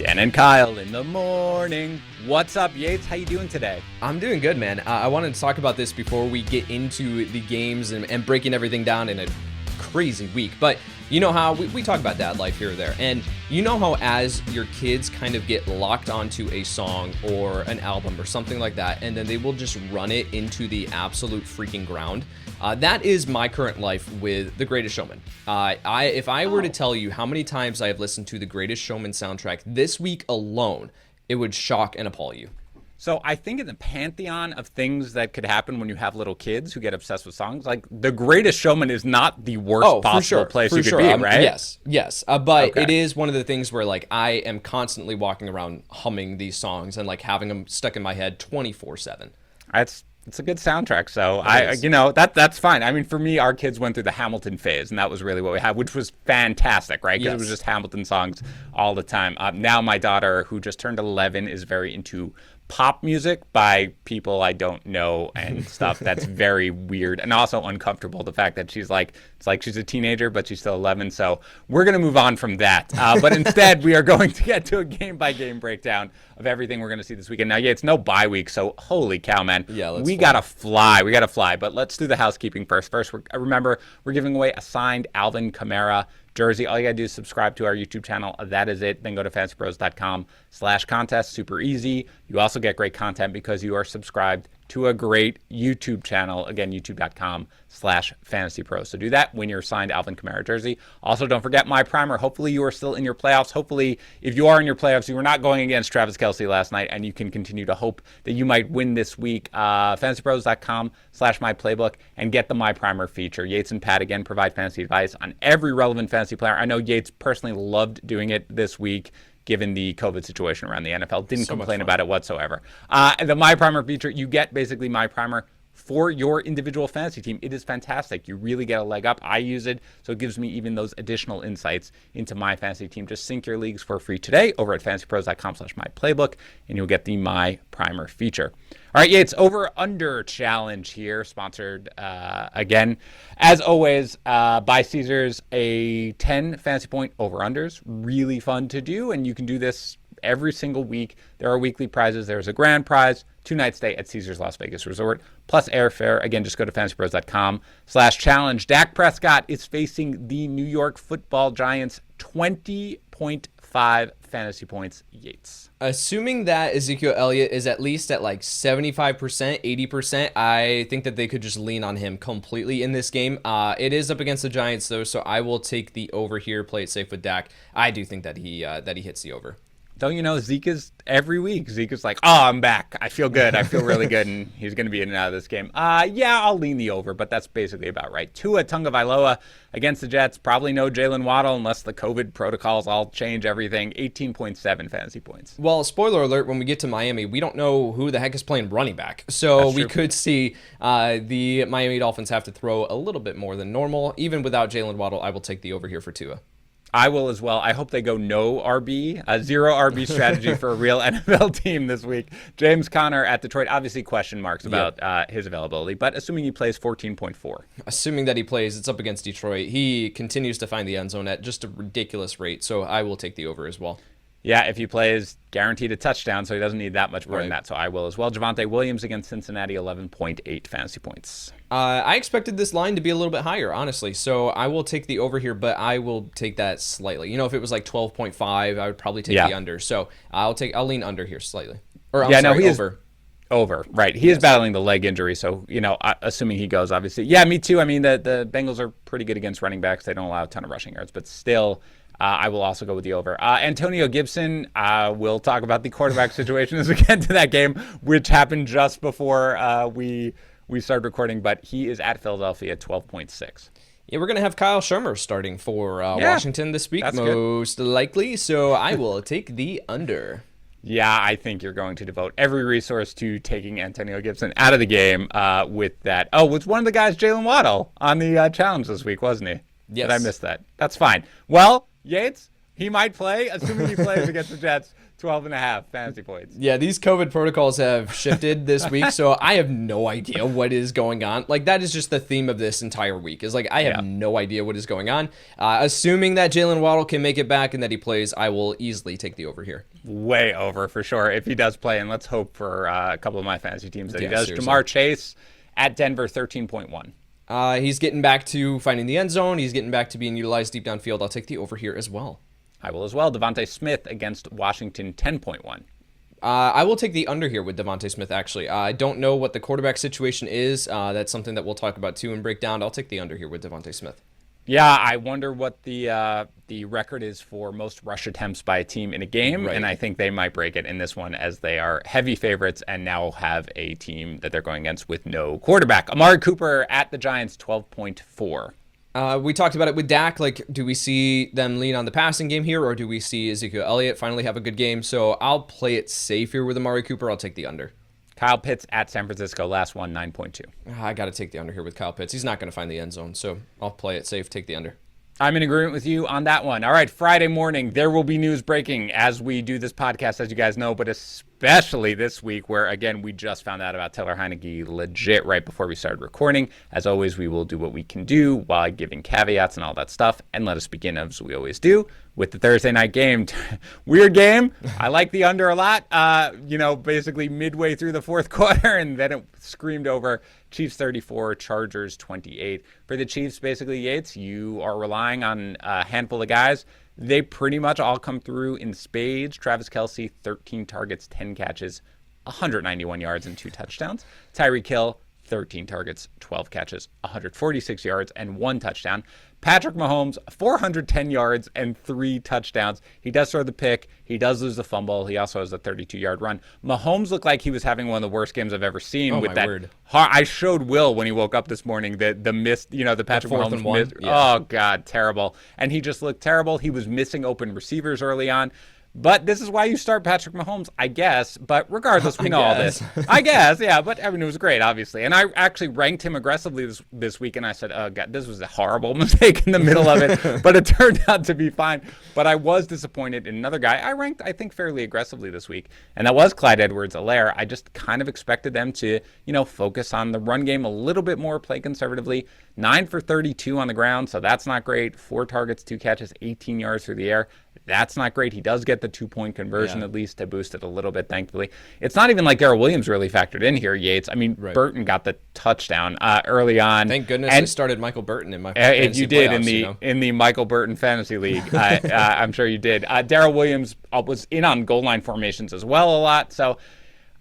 Dan and Kyle in the morning. What's up, Yates? How you doing today? I'm doing good, man. I wanted to talk about this before we get into the games and breaking everything down in a crazy week. But you know how we talk about dad life here or there. And you know how as your kids kind of get locked onto a song or an album or something like that, and then they will just run it into the absolute freaking ground. That is my current life with The Greatest Showman. If I were to tell you how many times I have listened to The Greatest Showman soundtrack this week alone, it would shock and appall you. So I think in the pantheon of things that could happen when you have little kids who get obsessed with songs, like The Greatest Showman is not the worst possible place you could be, right? Yes. But okay. It is one of the things where like I am constantly walking around humming these songs and like having them stuck in my head 24/7. It's a good soundtrack, so that's fine. I mean, for me, our kids went through the Hamilton phase, and that was really what we had, which was fantastic, right? Because It was just Hamilton songs all the time. Now my daughter, who just turned 11, is very into pop music by people I don't know and stuff. That's very weird and also uncomfortable. The fact that it's like she's a teenager, but she's still 11. So we're going to move on from that. But instead, we are going to get to a game-by-game breakdown of everything we're going to see this weekend. Now, it's no bye week, so holy cow, man. Yeah, we got to fly. We got to fly. But let's do the housekeeping first. Remember, we're giving away a signed Alvin Kamara jersey. All you got to do is subscribe to our YouTube channel. That is it. Then go to fantasypros.com/contest. Super easy. You also get great content because you are subscribed to a great YouTube channel. Again, youtube.com/fantasypros. So do that when you're signed Alvin Kamara jersey. Also, don't forget my primer. Hopefully you are still in your playoffs. Hopefully, if you are in your playoffs, you were not going against Travis Kelce last night, and you can continue to hope that you might win this week. fantasypros.com/myplaybook and get the My Primer feature. Yates and Pat, again, provide fantasy advice on every relevant fantasy player. I know Yates personally loved doing it this week, given the COVID situation around the NFL. Didn't complain about it whatsoever. The My Primer feature, you get basically My Primer for your individual fantasy team. It is fantastic. You really get a leg up. I use it, so it gives me even those additional insights into my fantasy team. Just sync your leagues for free today over at fantasypros.com/myplaybook, and you'll get the My Primer feature. All right, it's over-under challenge here, sponsored again, as always, by Caesars, a 10 fantasy point over-unders. Really fun to do, and you can do this every single week. There are weekly prizes. There's a grand prize, 2-night stay at Caesars Las Vegas Resort, plus airfare. Again, just go to fantasypros.com/challenge. Dak Prescott is facing the New York Football Giants, 20.5 fantasy points. Yates. Assuming that Ezekiel Elliott is at least at like 75%, 80%, I think that they could just lean on him completely in this game. It is up against the Giants, though, so I will take the over here, play it safe with Dak. I do think that he hits the over. Don't you know, Zeke is every week. Zeke is like, oh, I'm back. I feel good. I feel really good. And he's going to be in and out of this game. I'll lean the over, but that's basically about right. Tua Tagovailoa against the Jets. Probably no Jaylen Waddle unless the COVID protocols all change everything. 18.7 fantasy points. Well, spoiler alert, when we get to Miami, we don't know who the heck is playing running back. So we could see the Miami Dolphins have to throw a little bit more than normal. Even without Jaylen Waddle, I will take the over here for Tua. I will as well. I hope they go no RB, a zero RB strategy for a real NFL team this week. James Conner at Detroit, obviously question marks about his availability, but assuming he plays 14.4. Assuming that he plays, it's up against Detroit. He continues to find the end zone at just a ridiculous rate, so I will take the over as well. Yeah, if he plays, guaranteed a touchdown, so he doesn't need that much more than that, so I will as well. Javonte Williams against Cincinnati, 11.8 fantasy points. I expected this line to be a little bit higher, honestly, so I will take the over here, but I will take that slightly. You know, if it was like 12.5, I would probably take the under, so I'll lean under here slightly. Or over. Over, right. He is battling the leg injury, so, assuming he goes, obviously. Yeah, me too. I mean, the Bengals are pretty good against running backs. They don't allow a ton of rushing yards, but still, I will also go with the over. Antonio Gibson, we'll talk about the quarterback situation as we get to that game, which happened just before we started recording, but he is at Philadelphia at 12.6. Yeah, we're going to have Kyle Shermer starting for Washington this week, most likely, so I will take the under. Yeah, I think you're going to devote every resource to taking Antonio Gibson out of the game with that. Oh, was one of the guys Jaylen Waddle on the challenge this week, wasn't he? Yes. Did I miss that? That's fine. Well, Yates, He might play, assuming he plays against the Jets. 12.5 fantasy points. Yeah, these COVID protocols have shifted this week, so I have no idea what is going on. Like, that is just the theme of this entire week. Is like, I have no idea what is going on. Assuming that Jaylen Waddle can make it back and that he plays, I will easily take the over here. Way over for sure if he does play, and let's hope for a couple of my fantasy teams that he does. Seriously. Jamar Chase at Denver, 13.1. He's getting back to finding the end zone. He's getting back to being utilized deep downfield. I'll take the over here as well. I will as well. DeVonte Smith against Washington, 10.1. I will take the under here with DeVonte Smith, actually. I don't know what the quarterback situation is. That's something that we'll talk about, too, and break down. I'll take the under here with DeVonte Smith. Yeah, I wonder what the record is for most rush attempts by a team in a game, and I think they might break it in this one as they are heavy favorites and now have a team that they're going against with no quarterback. Amari Cooper at the Giants, 12.4. We talked about it with Dak. Like, do we see them lean on the passing game here, or do we see Ezekiel Elliott finally have a good game? So I'll play it safe here with Amari Cooper. I'll take the under. Kyle Pitts at San Francisco, last one, 9.2. I got to take the under here with Kyle Pitts. He's not going to find the end zone, so I'll play it safe, take the under. I'm in agreement with you on that one. All right, Friday morning, there will be news breaking as we do this podcast, as you guys know, but especially this week where, again, we just found out about Taylor Heinicke legit right before we started recording. As always, we will do what we can do while giving caveats and all that stuff. And let us begin, as we always do, with the Thursday night game. Weird game. I like the under a lot. Basically midway through the fourth quarter, and then it screamed over. Chiefs 34, Chargers 28. For the Chiefs, basically, Yates, you are relying on a handful of guys. They pretty much all come through in spades. Travis Kelce, 13 targets, 10 catches, 191 yards, and 2 touchdowns. Tyreek Hill, 13 targets, 12 catches, 146 yards, and 1 touchdown. Patrick Mahomes, 410 yards and 3 touchdowns. He does throw the pick. He does lose the fumble. He also has a 32-yard run. Mahomes looked like he was having one of the worst games I've ever seen. Oh, with my that word. I showed Will when he woke up this morning the missed, the Patrick Mahomes miss. Yeah. Oh, God, terrible. And he just looked terrible. He was missing open receivers early on. But this is why you start Patrick Mahomes, I guess. But regardless, we know all this. I guess, yeah. But I mean, it was great, obviously. And I actually ranked him aggressively this week, and I said, oh, God, this was a horrible mistake in the middle of it. But it turned out to be fine. But I was disappointed in another guy I ranked, I think, fairly aggressively this week. And that was Clyde Edwards-Helaire. I just kind of expected them to, focus on the run game a little bit more, play conservatively. 9 for 32 on the ground, so that's not great. 4 targets, 2 catches, 18 yards through the air. That's not great. He does get the 2-point conversion at least to boost it a little bit, thankfully. It's not even like Gabriel Williams really factored in here, Yates. I mean, Burton got the touchdown early on. Thank goodness I started Michael Burton in my fantasy if you did playoffs, in the Michael Burton Fantasy League. I'm sure you did. Darrell Williams was in on goal line formations as well a lot, so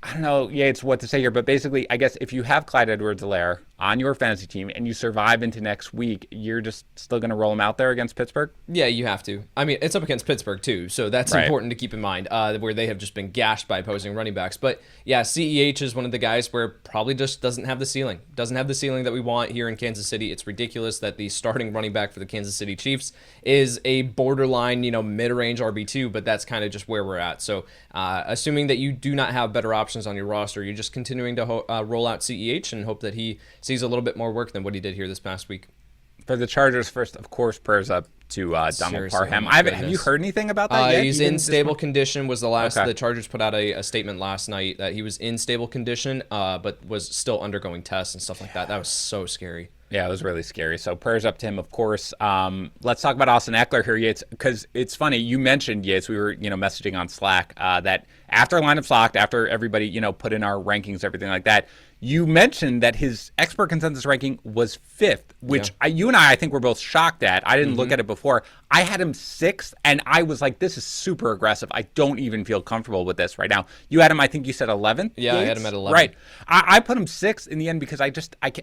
I don't know, Yates, what to say here, but basically, I guess if you have Clyde Edwards-Helaire on your fantasy team and you survive into next week, you're just still going to roll him out there against Pittsburgh? Yeah, you have to. I mean, it's up against Pittsburgh, too, so that's important to keep in mind, where they have just been gashed by opposing running backs. But, yeah, CEH is one of the guys where probably just doesn't have the ceiling. Doesn't have the ceiling that we want here in Kansas City. It's ridiculous that the starting running back for the Kansas City Chiefs is a borderline, mid-range RB2, but that's kind of just where we're at. So, assuming that you do not have better options on your roster, you're just continuing to roll out CEH and hope that he sees a little bit more work than what he did here this past week. For the Chargers, first, of course, prayers up to Donald Parham. Have you heard anything about that yet? He's in stable condition. Was the last the Chargers put out a statement last night that he was in stable condition, but was still undergoing tests and stuff like that. That was so scary. Yeah, it was really scary. So prayers up to him, of course. Let's talk about Austin Ekeler here, Yates, because it's funny. You mentioned, Yates, we were messaging on Slack that after lineups locked, after everybody put in our rankings, everything like that, you mentioned that his expert consensus ranking was 5th, which you and I think were both shocked at. I didn't look at it before. I had him 6th, and I was like, this is super aggressive. I don't even feel comfortable with this right now. You had him, I think you said 11th? Yeah, Yates? I had him at 11. Right. I put him 6th in the end because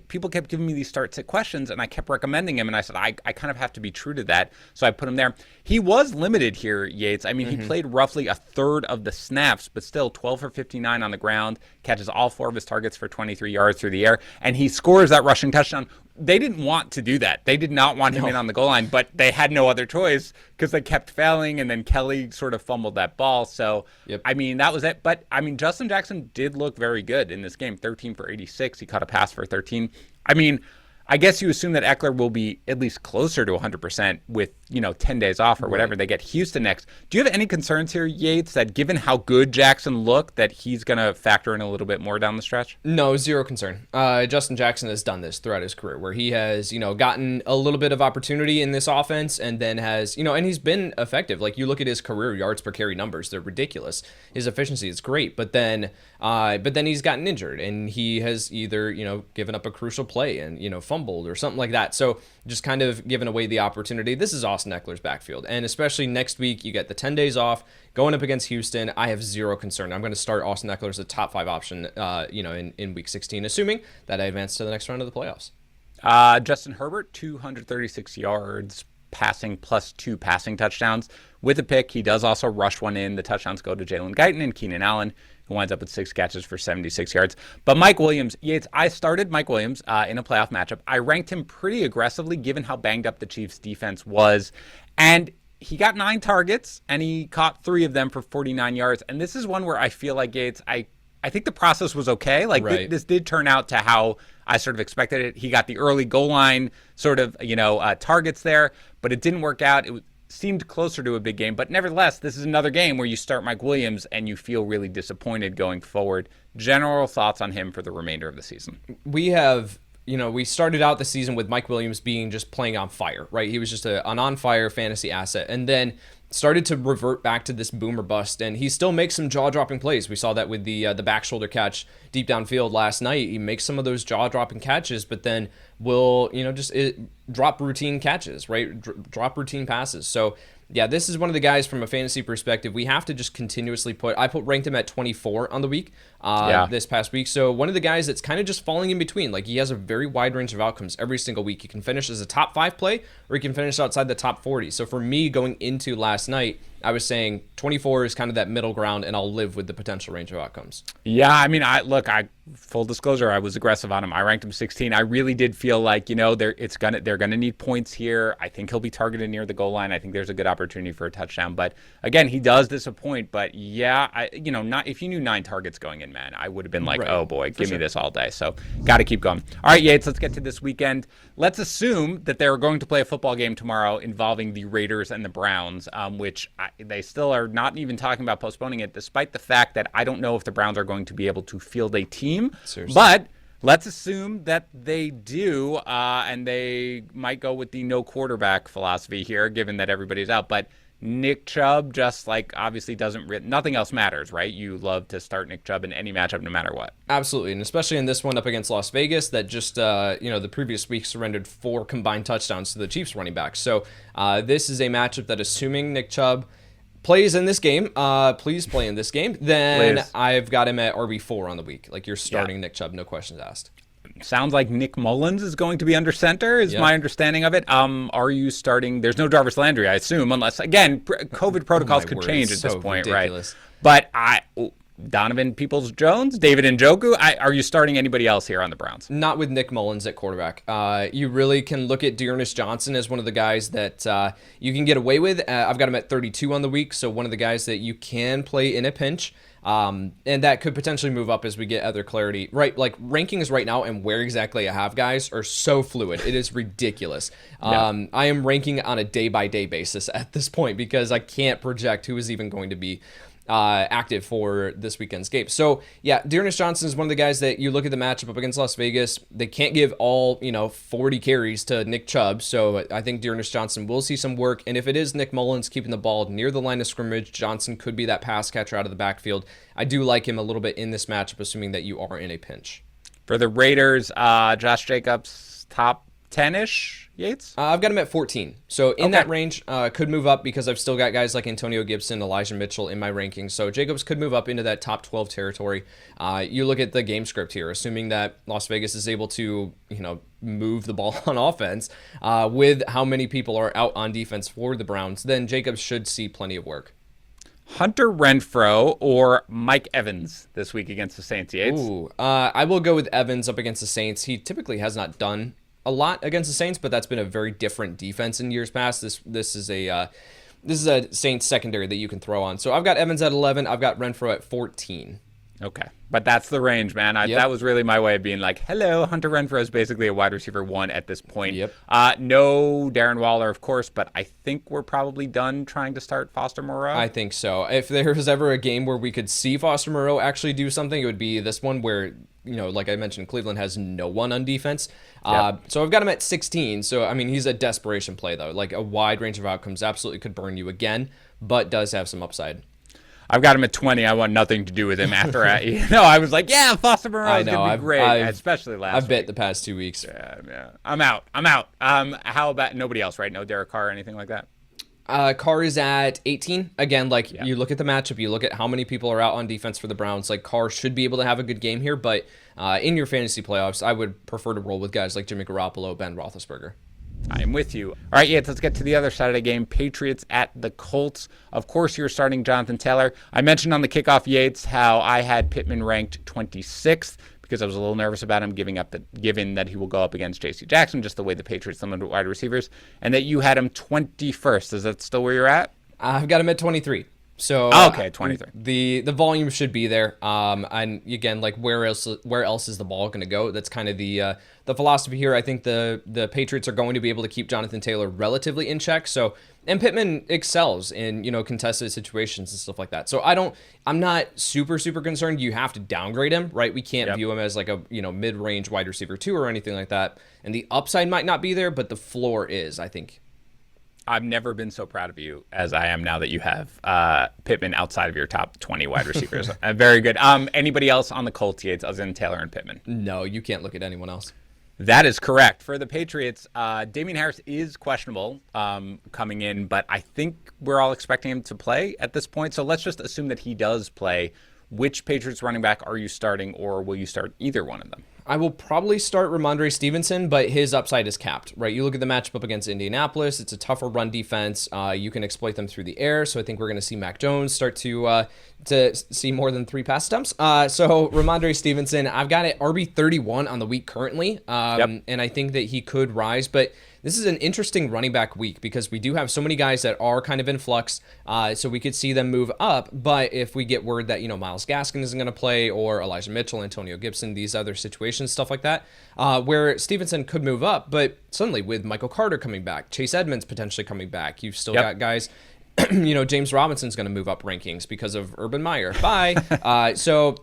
people kept giving me these start-sit questions, and I kept recommending him, and I said, I kind of have to be true to that, so I put him there. He was limited here, Yates. I mean, he played roughly a third of the snaps, but still 12 for 59 on the ground, catches all 4 of his targets for 23 yards through the air, and he scores that rushing touchdown. They didn't want to do that. They did not want him in on the goal line, but they had no other choice because they kept failing, and then Kelly sort of fumbled that ball. So, I mean, that was it. But, I mean, Justin Jackson did look very good in this game, 13 for 86. He caught a pass for 13. I mean, I guess you assume that Ekeler will be at least closer to 100% with 10 days off or whatever. Right. They get Houston next. Do you have any concerns here, Yates, that given how good Jackson looked, that he's going to factor in a little bit more down the stretch? No, zero concern. Justin Jackson has done this throughout his career where he has, gotten a little bit of opportunity in this offense and then has, and he's been effective. Like you look at his career yards per carry numbers, they're ridiculous. His efficiency is great, but then he's gotten injured and he has either, given up a crucial play and, fumbled or something like that. So just kind of given away the opportunity. This is Austin Ekeler's backfield. And especially next week, you get the 10 days off going up against Houston. I have zero concern. I'm going to start Austin Ekeler as a top 5 option, in week 16, assuming that I advance to the next round of the playoffs. Justin Herbert, 236 yards passing plus 2 passing touchdowns with a pick. He does also rush one in. The touchdowns go to Jalen Guyton and Keenan Allen, who winds up with 6 catches for 76 yards. But Mike Williams, Yates, I started Mike Williams in a playoff matchup. I ranked him pretty aggressively given how banged up the Chiefs' defense was. And he got 9 targets, and he caught 3 of them for 49 yards. And this is one where I feel like, Yates, I think the process was okay. Like, right. This did turn out to how I sort of expected it. He got the early goal line sort of, targets there, but it didn't work out. It seemed closer to a big game, but nevertheless, this is another game where you start Mike Williams and you feel really disappointed going forward. General thoughts on him for the remainder of the season? We have, we started out the season with Mike Williams being just playing on fire, right? He was just an on-fire fantasy asset, and then started to revert back to this boom or bust, and he still makes some jaw-dropping plays. We saw that with the back shoulder catch deep downfield last night. He makes some of those jaw-dropping catches, but then will, drop routine catches, right? Drop routine passes. So, yeah, this is one of the guys from a fantasy perspective. We have to just continuously ranked him at 24 on the week this past week. So one of the guys that's kind of just falling in between. Like he has a very wide range of outcomes every single week. He can finish as a top 5 play or he can finish outside the top 40. So for me going into last night, I was saying 24 is kind of that middle ground, and I'll live with the potential range of outcomes. Yeah, I mean, full disclosure, I was aggressive on him. I ranked him 16. I really did feel like, they're gonna need points here. I think he'll be targeted near the goal line. I think there's a good opportunity for a touchdown. But again, he does disappoint. But yeah, not if you knew 9 targets going in, man, I would have been like, right. Oh boy, give me this all day. So got to keep going. All right, Yates, let's get to this weekend. Let's assume that they're going to play a football game tomorrow involving the Raiders and the Browns, which they still are not even talking about postponing it, despite the fact that I don't know if the Browns are going to be able to field a team. Seriously. But let's assume that they do, and they might go with the no quarterback philosophy here, given that everybody's out. But Nick Chubb just obviously nothing else matters, right? You love to start Nick Chubb in any matchup no matter what. Absolutely, and especially in this one up against Las Vegas that just, the previous week surrendered 4 combined touchdowns to the Chiefs running backs. So this is a matchup that, assuming Nick Chubb plays in this game, please play in this game, then please. I've got him at RB4 on the week. Like you're starting Nick Chubb, no questions asked. Sounds like Nick Mullins is going to be under center, is my understanding of it. Are you starting? There's no Jarvis Landry, I assume, unless, again, COVID protocols could change at this point, ridiculous. Right? But Donovan Peoples-Jones, David Njoku, are you starting anybody else here on the Browns? Not with Nick Mullins at quarterback. You really can look at Dearness Johnson as one of the guys that you can get away with. I've got him at 32 on the week, so one of the guys that you can play in a pinch. And that could potentially move up as we get other clarity. Right, like rankings right now and where exactly I have guys are so fluid. It is ridiculous. I am ranking on a day-by-day basis at this point because I can't project who is even going to be active for this weekend's game. So, yeah, Dearness Johnson is one of the guys that you look at the matchup up against Las Vegas. They can't give all, 40 carries to Nick Chubb. So I think Dearness Johnson will see some work. And if it is Nick Mullins keeping the ball near the line of scrimmage, Johnson could be that pass catcher out of the backfield. I do like him a little bit in this matchup, assuming that you are in a pinch. For the Raiders, Josh Jacobs, top 10-ish, Yates? I've got him at 14. So in that range, could move up because I've still got guys like Antonio Gibson, Elijah Mitchell in my rankings. So Jacobs could move up into that top 12 territory. You look at the game script here, assuming that Las Vegas is able to, move the ball on offense with how many people are out on defense for the Browns, then Jacobs should see plenty of work. Hunter Renfrow or Mike Evans this week against the Saints, Yates? Ooh, I will go with Evans up against the Saints. He typically has not done a lot against the Saints, but that's been a very different defense in years past. This is a Saints secondary that you can throw on. So I've got Evans at 11. I've got Renfrow at 14. Okay. But that's the range, man. That was really my way of being like, hello, Hunter Renfrow is basically a wide receiver 1 at this point. Yep. No Darren Waller, of course, but I think we're probably done trying to start Foster Moreau. I think so. If there was ever a game where we could see Foster Moreau actually do something, it would be this one where, like I mentioned, Cleveland has no one on defense. Yep. So I've got him at 16. So, I mean, he's a desperation play, though. Like a wide range of outcomes, absolutely could burn you again, but does have some upside. I've got him at 20. I want nothing to do with him after I was like, yeah, Foster Moreau is going to be great, especially last week. I've bet the past 2 weeks. Yeah. I'm out. How about nobody else, right? No Derek Carr or anything like that? Carr is at 18. Again, you look at the matchup, you look at how many people are out on defense for the Browns. Like, Carr should be able to have a good game here, but in your fantasy playoffs, I would prefer to roll with guys like Jimmy Garoppolo, Ben Roethlisberger. I'm with you. All right, Yates, let's get to the other side of the game. Patriots at the Colts. Of course, you're starting Jonathan Taylor. I mentioned on the kickoff, Yates, how I had Pittman ranked 26th because I was a little nervous about him given that he will go up against J.C. Jackson, just the way the Patriots limit wide receivers, and that you had him 21st. Is that still where you're at? I've got him at 23. So okay, 23. The volume should be there. And again, like where else is the ball going to go? That's kind of the philosophy here. I think the Patriots are going to be able to keep Jonathan Taylor relatively in check. So, and Pittman excels in contested situations and stuff like that. So I'm not super concerned. You have to downgrade him, right? We can't view him as like a mid-range wide receiver 2 or anything like that. And the upside might not be there, but the floor is, I think. I've never been so proud of you as I am now that you have Pittman outside of your top 20 wide receivers. Very good. Anybody else on the Colts, Yates, other than Taylor and Pittman? No, you can't look at anyone else. That is correct. For the Patriots, Damien Harris is questionable coming in, but I think we're all expecting him to play at this point. So let's just assume that he does play. Which Patriots running back are you starting, or will you start either one of them? I will probably start Rhamondre Stevenson, but his upside is capped, right? You look at the matchup up against Indianapolis. It's a tougher run defense. You can exploit them through the air, so I think we're going to see Mac Jones start to see more than 3 pass attempts. So Rhamondre Stevenson, I've got it RB31 on the week currently, and I think that he could rise, but this is an interesting running back week because we do have so many guys that are kind of in flux, so we could see them move up. But if we get word that, Myles Gaskin isn't going to play, or Elijah Mitchell, Antonio Gibson, these other situations, stuff like that, where Stevenson could move up, but suddenly with Michael Carter coming back, Chase Edmonds potentially coming back, you've still got guys, James Robinson's going to move up rankings because of Urban Meyer. Bye. So,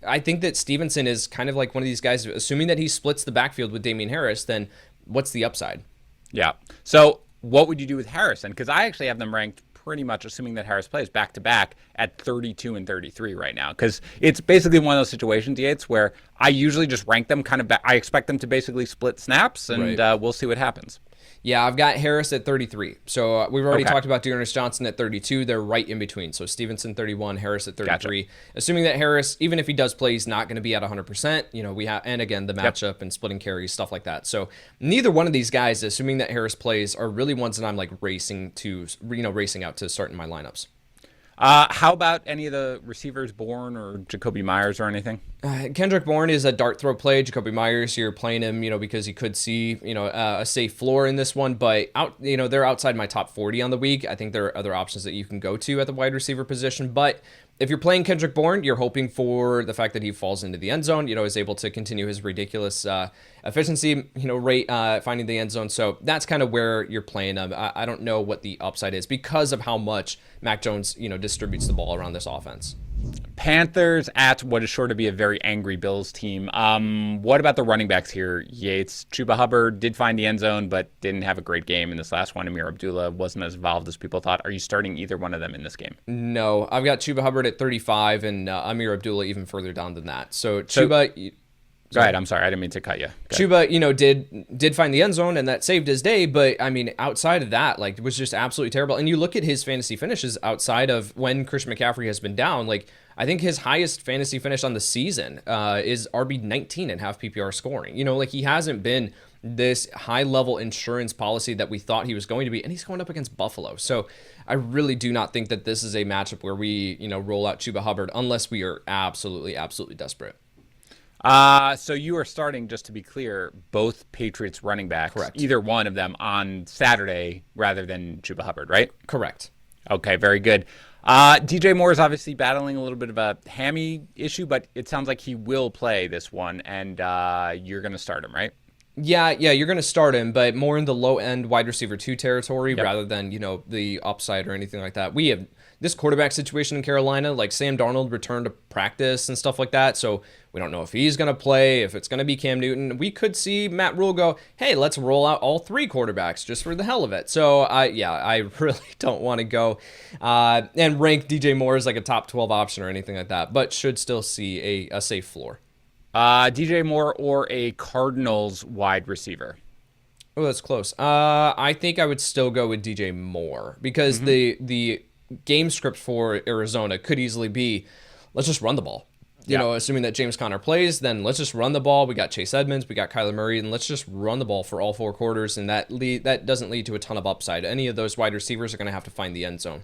I think that Stevenson is kind of like one of these guys, assuming that he splits the backfield with Damien Harris, then what's the upside? Yeah. So what would you do with Harrison? Because I actually have them ranked pretty much, assuming that Harris plays, back-to-back at 32 and 33 right now. Because it's basically one of those situations, Yates, where I usually just rank them kind of I expect them to basically split snaps, and we'll see what happens. Yeah, I've got Harris at 33. So we've already talked about Dearness Johnson at 32. They're right in between. So Stevenson 31, Harris at 33. Gotcha. Assuming that Harris, even if he does play, he's not going to be at 100%. We have, and again, the matchup and splitting carries, stuff like that. So neither one of these guys, assuming that Harris plays, are really ones that I'm like racing out to start in my lineups. How about any of the receivers, Bourne or Jacoby Myers or anything? Kendrick Bourne is a dart throw play. Jacoby Myers, you're playing him, because he could see, a safe floor in this one. But they're outside my top 40 on the week. I think there are other options that you can go to at the wide receiver position. But if you're playing Kendrick Bourne, you're hoping for the fact that he falls into the end zone, is able to continue his ridiculous efficiency, rate finding the end zone. So that's kind of where you're playing him. I don't know what the upside is because of how much Mac Jones, distributes the ball around this offense. Panthers at what is sure to be a very angry Bills team. What about the running backs here, Yates? Chuba Hubbard did find the end zone, but didn't have a great game in this last one. Ameer Abdullah wasn't as involved as people thought. Are you starting either one of them in this game? No, I've got Chuba Hubbard at 35 and Ameer Abdullah even further down than that. So Chuba... Go ahead. I'm sorry. I didn't mean to cut you. Chuba, did find the end zone, and that saved his day. But, I mean, outside of that, it was just absolutely terrible. And you look at his fantasy finishes outside of when Christian McCaffrey has been down, I think his highest fantasy finish on the season is RB19 in half PPR scoring. He hasn't been this high-level insurance policy that we thought he was going to be, and he's going up against Buffalo. So I really do not think that this is a matchup where we, roll out Chuba Hubbard unless we are absolutely, absolutely desperate. So you are starting, just to be clear, both Patriots running backs, correct, either one of them on Saturday rather than Chuba Hubbard, right? Correct. Okay, very good. DJ Moore is obviously battling a little bit of a hammy issue, but it sounds like he will play this one, and you're going to start him, right? Yeah, you're going to start him, but more in the low-end wide receiver 2 territory rather than, the upside or anything like that. We have this quarterback situation in Carolina, like Sam Darnold returned to practice and stuff like that, so we don't know if he's going to play, if it's going to be Cam Newton. We could see Matt Rule go, hey, let's roll out all 3 quarterbacks just for the hell of it. So, I really don't want to go and rank DJ Moore as like a top 12 option or anything like that, but should still see a safe floor. DJ Moore or a Cardinals wide receiver? Oh, that's close. I think I would still go with DJ Moore because the game script for Arizona could easily be, let's just run the ball. You know, assuming that James Conner plays, then let's just run the ball. We got Chase Edmonds, we got Kyler Murray, and let's just run the ball for all 4 quarters, and that doesn't lead to a ton of upside. Any of those wide receivers are going to have to find the end zone.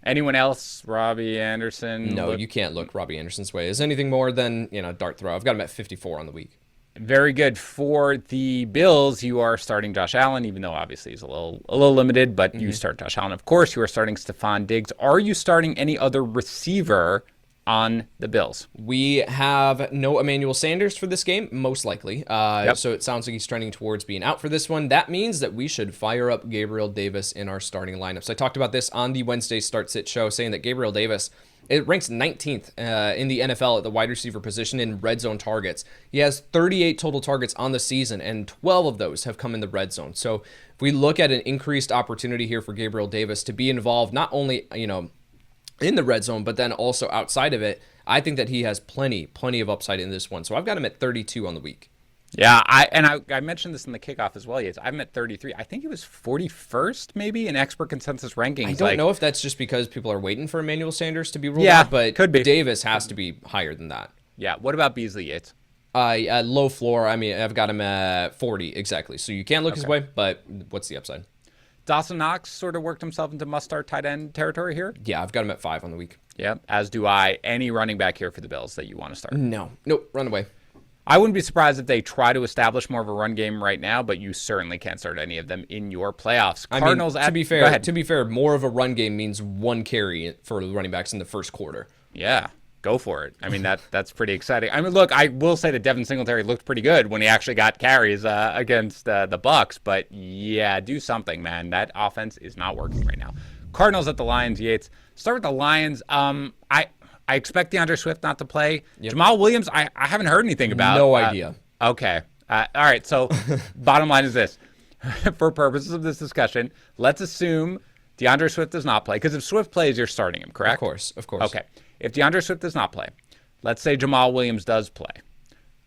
Anyone else? Robbie Anderson? No, you can't look Robbie Anderson's way. Is anything more than, dart throw? I've got him at 54 on the week. Very good. For the Bills, you are starting Josh Allen, even though obviously he's a little limited, but you start Josh Allen. Of course, you are starting Stephon Diggs. Are you starting any other receiver on the Bills? We have no Emmanuel Sanders for this game, most likely. So it sounds like he's trending towards being out for this one. That means that we should fire up Gabriel Davis in our starting lineups. I talked about this on the Wednesday Start-Sit show, saying that Gabriel Davis, it ranks 19th in the NFL at the wide receiver position in red zone targets. He has 38 total targets on the season, and 12 of those have come in the red zone. So if we look at an increased opportunity here for Gabriel Davis to be involved, not only, in the red zone, but then also outside of it, I think that he has plenty of upside in this one. So I've got him at 32 on the week. Yeah, I mentioned this in the kickoff as well. Yes, I'm at 33. I think it was 41st, maybe, in expert consensus rankings. I don't know if that's just because people are waiting for Emmanuel Sanders to be ruled out, but could be. Davis has to be higher than that. Yeah, what about Beasley Yates? Low floor, I've got him at 40, exactly. So you can't look his way, but what's the upside? Dawson Knox sort of worked himself into must-start tight end territory here. Yeah, I've got him at 5 on the week. Yeah, as do I. Any running back here for the Bills that you want to start? Nope, run away. I wouldn't be surprised if they try to establish more of a run game right now, but you certainly can't start any of them in your playoffs. Cardinals, to be fair, more of a run game means 1 carry for the running backs in the first quarter. Yeah, go for it. I mean, that's pretty exciting. I mean, look, I will say that Devin Singletary looked pretty good when he actually got carries against the Bucks, but yeah, do something, man. That offense is not working right now. Cardinals at the Lions, Yates. Start with the Lions. I expect DeAndre Swift not to play. Yep. Jamaal Williams, I haven't heard anything about. No idea. Okay. All right. So bottom line is this. For purposes of this discussion, let's assume DeAndre Swift does not play. Because if Swift plays, you're starting him, correct? Of course. Okay. If DeAndre Swift does not play, let's say Jamaal Williams does play.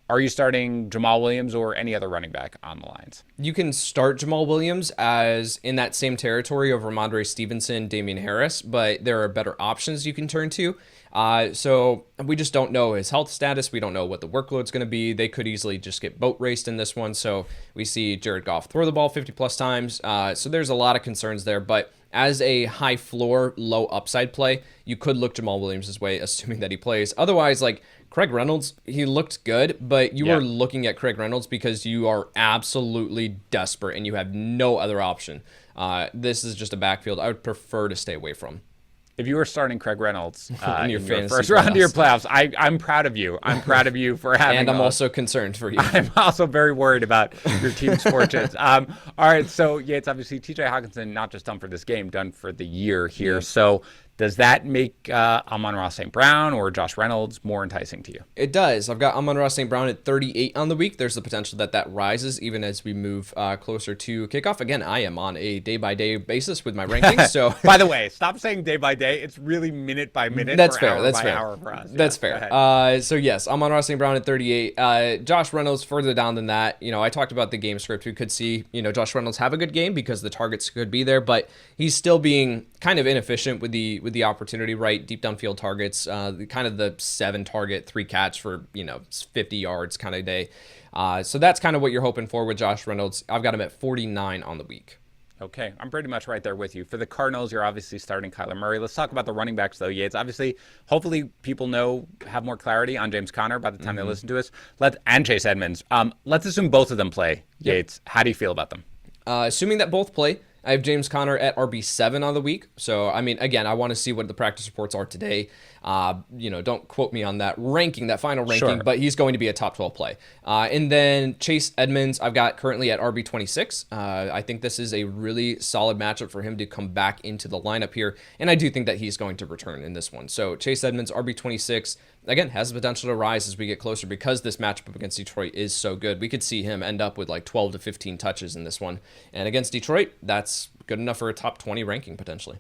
Are you starting Jamaal Williams or any other running back on the Lions? You can start Jamaal Williams as in that same territory of Rhamondre, Stevenson, Damien Harris, but there are better options you can turn to. So we just don't know his health status. We don't know what the workload's going to be. They could easily just get boat raced in this one. So we see Jared Goff throw the ball 50 plus times. So there's a lot of concerns there, but as a high floor, low upside play, you could look Jamaal Williams' way, assuming that he plays. Otherwise, like Craig Reynolds, he looked good, but you are looking at Craig Reynolds because you are absolutely desperate and you have no other option. This is just a backfield I would prefer to stay away from. If you were starting Craig Reynolds in your first round of your playoffs, I'm proud of you. I'm proud of you for having. And I'm also concerned for you. I'm also very worried about your team's fortunes. All right, so Yates, obviously TJ Hawkinson not just done for this game, done for the year here. Yeah. So does that make Amon-Ra St. Brown or Josh Reynolds more enticing to you? It does. I've got Amon-Ra St. Brown at 38 on the week. There's the potential that rises even as we move closer to kickoff. Again, I am on a day-by-day basis with my rankings. So, by the way, stop saying day-by-day. It's really minute by minute. That's fair. Hour that's by fair. Hour for us. That's fair. So yes, Amon-Ra St. Brown at 38. Josh Reynolds further down than that. I talked about the game script. We could see, Josh Reynolds have a good game because the targets could be there, but he's still being kind of inefficient with the opportunity, right? Deep downfield targets, kind of the 7 target, 3 catch for, 50 yards kind of day. So that's kind of what you're hoping for with Josh Reynolds. I've got him at 49 on the week. Okay, I'm pretty much right there with you. For the Cardinals, you're obviously starting Kyler Murray. Let's talk about the running backs, though, Yates. Obviously, hopefully people have more clarity on James Conner by the time they listen to us. And Chase Edmonds. Let's assume both of them play, Yates. How do you feel about them? Assuming that both play, I have James Conner at RB7 on the week. So, I mean, again, I want to see what the practice reports are today. Don't quote me on that final ranking, Sure. but he's going to be a top 12 play. And then Chase Edmonds, I've got currently at RB26. I think this is a really solid matchup for him to come back into the lineup here. And I do think that he's going to return in this one. So Chase Edmonds, RB26, again, has the potential to rise as we get closer because this matchup up against Detroit is so good. We could see him end up with like 12 to 15 touches in this one. And against Detroit, that's good enough for a top 20 ranking potentially.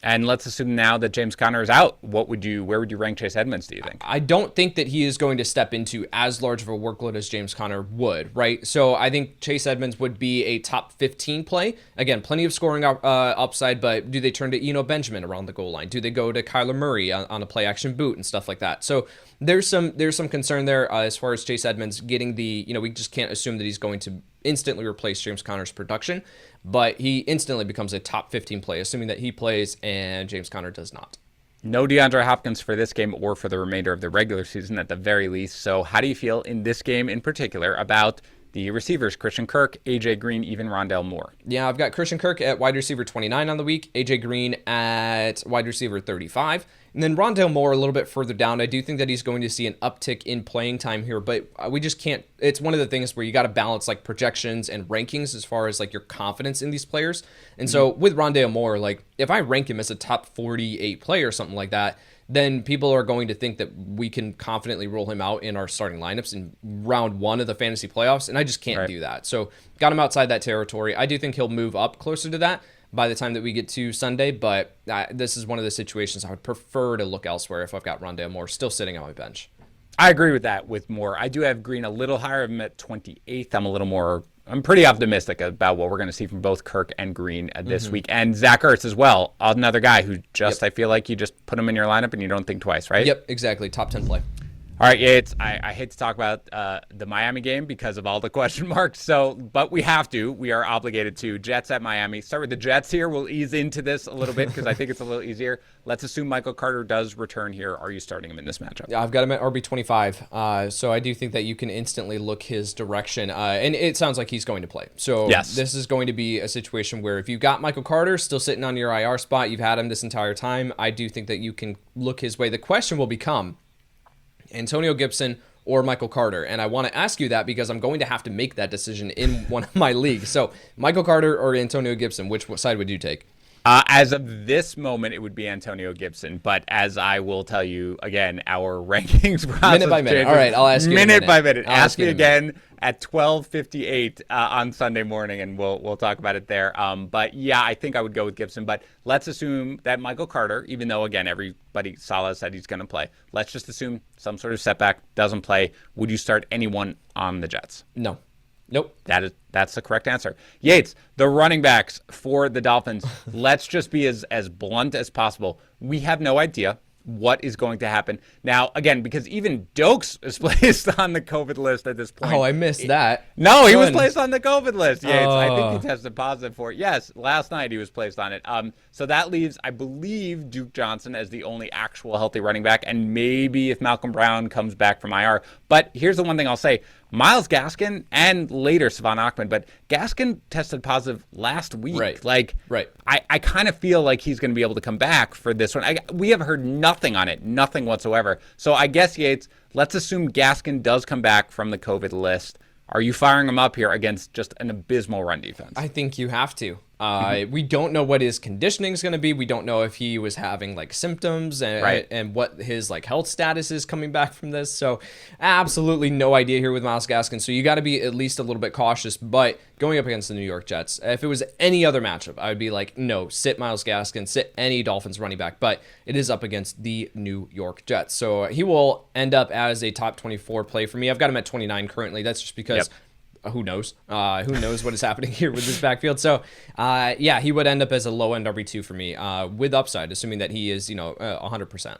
And let's assume now that James Conner is out. Where would you rank Chase Edmonds, do you think? I don't think that he is going to step into as large of a workload as James Conner would, right? So I think Chase Edmonds would be a top 15 play. Again, plenty of scoring upside, but do they turn to Eno Benjamin around the goal line? Do they go to Kyler Murray on a play action boot and stuff like that? So there's some concern there as far as Chase Edmonds getting we just can't assume that he's going to instantly replace James Conner's production, but he instantly becomes a top 15 play, assuming that he plays and James Conner does not. No DeAndre Hopkins for this game or for the remainder of the regular season at the very least. So how do you feel in this game in particular about the receivers, Christian Kirk, AJ Green, even Rondale Moore? Yeah, I've got Christian Kirk at wide receiver 29 on the week, AJ Green at wide receiver 35, and then Rondale Moore a little bit further down. I do think that he's going to see an uptick in playing time here, but we just can't. It's one of the things where you got to balance like projections and rankings as far as like your confidence in these players. And so with Rondale Moore, like if I rank him as a top 48 player or something like that, then people are going to think that we can confidently roll him out in our starting lineups in round 1 of the fantasy playoffs, and I just can't do that. So got him outside that territory. I do think he'll move up closer to that by the time that we get to Sunday, but this is one of the situations I would prefer to look elsewhere if I've got Rondale Moore still sitting on my bench. I agree with that with Moore. I do have Green a little higher. I'm at 28th. I'm pretty optimistic about what we're going to see from both Kirk and Green this week. And Zach Ertz as well, another guy who I feel like you just put him in your lineup and you don't think twice, right? Yep, exactly. Top 10 play. All right, Yates, I hate to talk about the Miami game because of all the question marks, but we have to. We are obligated to. Jets at Miami. Start with the Jets here. We'll ease into this a little bit because I think it's a little easier. Let's assume Michael Carter does return here. Are you starting him in this matchup? Yeah, I've got him at RB25, so I do think that you can instantly look his direction, and it sounds like he's going to play. So yes. This is going to be a situation where if you've got Michael Carter still sitting on your IR spot, you've had him this entire time, I do think that you can look his way. The question will become Antonio Gibson or Michael Carter, and I want to ask you that because I'm going to have to make that decision in one of my leagues. So Michael Carter or Antonio Gibson, which side would you take? As of this moment, it would be Antonio Gibson, but as I will tell you again, our rankings process minute by minute. changes. All right, I'll ask you minute by minute. Ask me again at 12:58 on Sunday morning, and we'll talk about it there. But yeah, I think I would go with Gibson. But let's assume that Michael Carter, even though again everybody Salah said he's going to play, let's just assume some sort of setback, doesn't play. Would you start anyone on the Jets? No. Nope. That's the correct answer. Yates, the running backs for the Dolphins. Let's just be as blunt as possible. We have no idea what is going to happen. Now, again, because even Dokes is placed on the COVID list at this point. Oh, I missed that. No, he was placed on the COVID list, Yates. I think he tested positive for it. Yes, last night he was placed on it. So that leaves, I believe, Duke Johnson as the only actual healthy running back, and maybe if Malcolm Brown comes back from IR. But here's the one thing I'll say. Myles Gaskin and later Savon Ahmed, but Gaskin tested positive last week. Right. I kind of feel like he's going to be able to come back for this one. We have heard nothing on it, nothing whatsoever. So I guess, Yates, let's assume Gaskin does come back from the COVID list. Are you firing him up here against just an abysmal run defense? I think you have to. We don't know what his conditioning is going to be. We don't know if he was having like symptoms and what his like health status is coming back from this. So absolutely no idea here with Myles Gaskin. So you got to be at least a little bit cautious. But going up against the New York Jets, if it was any other matchup, I would be like, no, sit Myles Gaskin, sit any Dolphins running back. But it is up against the New York Jets. So he will end up as a top 24 play for me. I've got him at 29 currently. That's just because who knows? Who knows what is happening here with this backfield? So, he would end up as a low-end RB2 for me with upside, assuming that he is, 100%.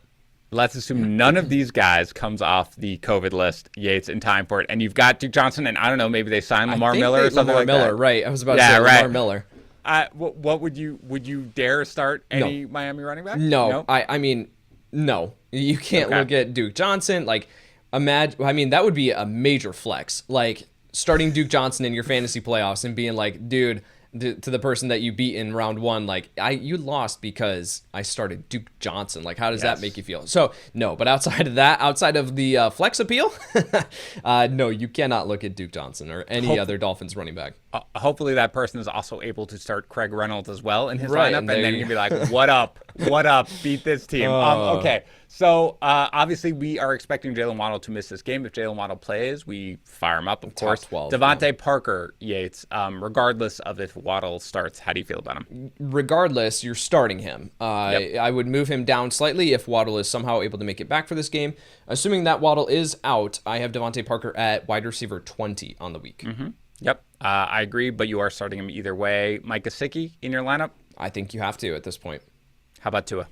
Let's assume none of these guys comes off the COVID list, Yates, in time for it. And you've got Duke Johnson, and I don't know, maybe they signed Lamar Miller or something like Miller, that. right. I was about to say Lamar Miller. What would you dare start any Miami running back? No. I mean, no. You can't look at Duke Johnson. Like, that would be a major flex. Like, starting Duke Johnson in your fantasy playoffs and being like, dude, to the person that you beat in round one, like you lost because I started Duke Johnson. Like, how does that make you feel? So no, but outside of that, outside of the flex appeal, no, you cannot look at Duke Johnson or any other Dolphins running back. Hopefully that person is also able to start Craig Reynolds as well in his lineup, and then you can be like, what up, beat this team. Okay. So, obviously, we are expecting Jaylen Waddle to miss this game. If Jaylen Waddle plays, we fire him up, of course. 12, DeVante Parker, Yates, regardless of if Waddle starts, how do you feel about him? Regardless, you're starting him. I would move him down slightly if Waddle is somehow able to make it back for this game. Assuming that Waddle is out, I have DeVante Parker at wide receiver 20 on the week. Mm-hmm. Yep, I agree, but you are starting him either way. Mike Gesicki in your lineup? I think you have to at this point. How about Tua?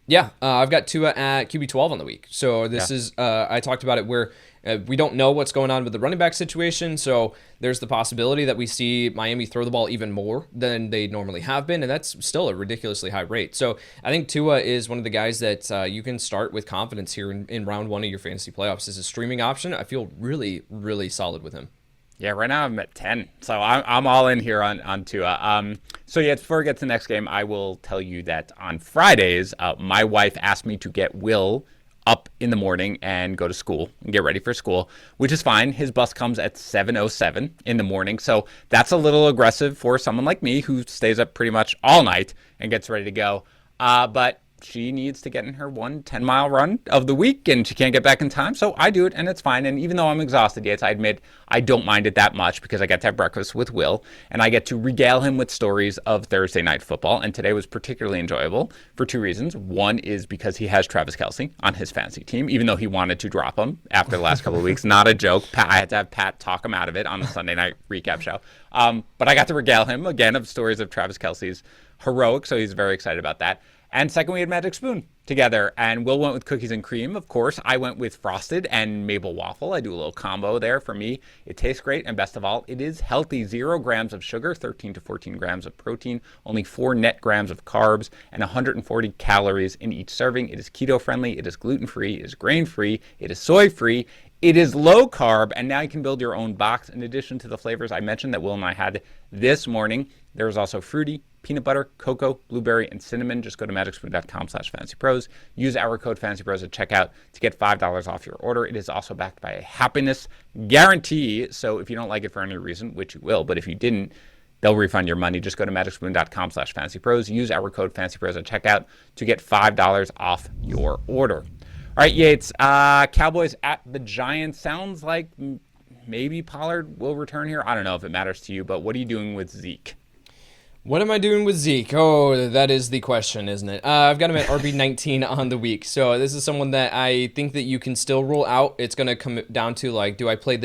Yeah, I've got Tua at QB 12 on the week. So this is, I talked about it where we don't know what's going on with the running back situation. So there's the possibility that we see Miami throw the ball even more than they normally have been. And that's still a ridiculously high rate. So I think Tua is one of the guys that you can start with confidence here in round one of your fantasy playoffs. As a streaming option, I feel really, really solid with him. Yeah, right now I'm at 10, so I'm all in here on Tua. So yeah, before we get to the next game, I will tell you that on Fridays, my wife asked me to get Will up in the morning and go to school and get ready for school, which is fine. His bus comes at 7:07 in the morning, so that's a little aggressive for someone like me who stays up pretty much all night and gets ready to go. But she needs to get in her 1 10-mile run of the week, and she can't get back in time, so I do it, and it's fine. And even though I'm exhausted, Yates, I admit I don't mind it that much because I get to have breakfast with Will, and I get to regale him with stories of Thursday night football, and today was particularly enjoyable for two reasons. One is because he has Travis Kelce on his fantasy team, even though he wanted to drop him after the last couple of weeks. Not a joke. I had to have Pat talk him out of it on the Sunday night recap show. But I got to regale him, again, of stories of Travis Kelce's heroic, so he's very excited about that. And second, we had Magic Spoon together, and Will went with cookies and cream, of course. I went with frosted and maple waffle. I do a little combo there for me. It tastes great, and best of all, it is healthy. 0 grams of sugar, 13 to 14 grams of protein, only 4 net grams of carbs, and 140 calories in each serving. It is keto-friendly, it is gluten-free, it is grain-free, it is soy-free, it is low carb, and now you can build your own box. In addition to the flavors I mentioned that Will and I had this morning, there is also fruity, peanut butter, cocoa, blueberry, and cinnamon. Just go to magicspoon.com/fantasypros. Use our code fantasypros at checkout to get $5 off your order. It is also backed by a happiness guarantee. So if you don't like it for any reason, which you will, but if you didn't, they'll refund your money. Just go to magicspoon.com/fantasypros. Use our code fantasypros at checkout to get $5 off your order. All right, Yates, Cowboys at the Giants. Sounds like maybe Pollard will return here. I don't know if it matters to you, but what are you doing with Zeke? What am I doing with Zeke? Oh, that is the question, isn't it? I've got him at RB19 on the week. So this is someone that I think that you can still rule out. It's going to come down to, like, do I play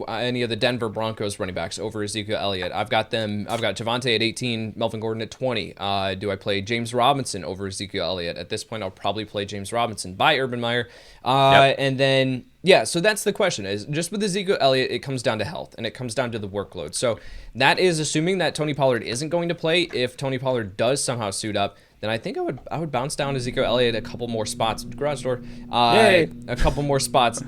any of the Denver Broncos running backs over Ezekiel Elliott? I've got Javonte at 18, Melvin Gordon at 20. Do I play James Robinson over Ezekiel Elliott? At this point, I'll probably play James Robinson by Urban Meyer. And then... yeah, so that's the question. Is just with Ezekiel Elliott, it comes down to health, and it comes down to the workload. So that is assuming that Tony Pollard isn't going to play. If Tony Pollard does somehow suit up, then I think I would bounce down Ezekiel Elliott a couple more spots. Garage door. A couple more spots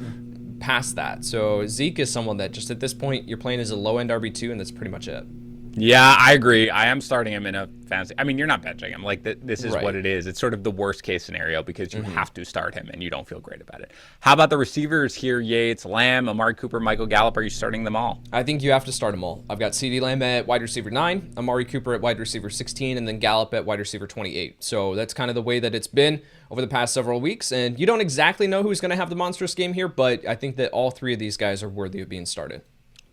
past that. So Zeke is someone that just at this point, you're playing as a low-end RB2, and that's pretty much it. Yeah, I agree. I am starting him in a fantasy. I mean, you're not benching him. Like, this is what it is. It's sort of the worst case scenario because you have to start him and you don't feel great about it. How about the receivers here? Yates, Lamb, Amari Cooper, Michael Gallup. Are you starting them all? I think you have to start them all. I've got CeeDee Lamb at wide receiver 9, Amari Cooper at wide receiver 16, and then Gallup at wide receiver 28. So that's kind of the way that it's been over the past several weeks. And you don't exactly know who's going to have the monstrous game here, but I think that all three of these guys are worthy of being started.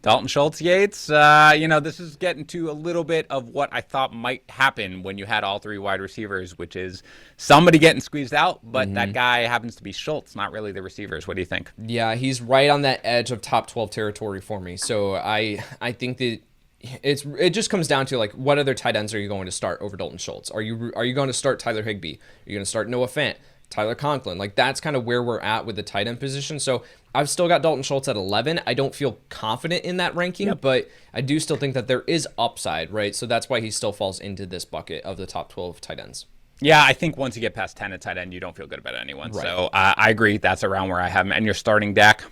Dalton Schultz, Yates, this is getting to a little bit of what I thought might happen when you had all three wide receivers, which is somebody getting squeezed out, but that guy happens to be Schultz, not really the receivers. What do you think? Yeah, he's right on that edge of top 12 territory for me. So I think that it just comes down to, like, what other tight ends are you going to start over Dalton Schultz? Are you going to start Tyler Higbee? Are you going to start Noah Fant? Tyler Conklin? Like, that's kind of where we're at with the tight end position. So I've still got Dalton Schultz at 11. I don't feel confident in that ranking, but I do still think that there is upside, right? So that's why he still falls into this bucket of the top 12 tight ends. Yeah, I think once you get past 10 at tight end, you don't feel good about anyone. Right. So I agree. That's around where I have him. And you're starting Dak?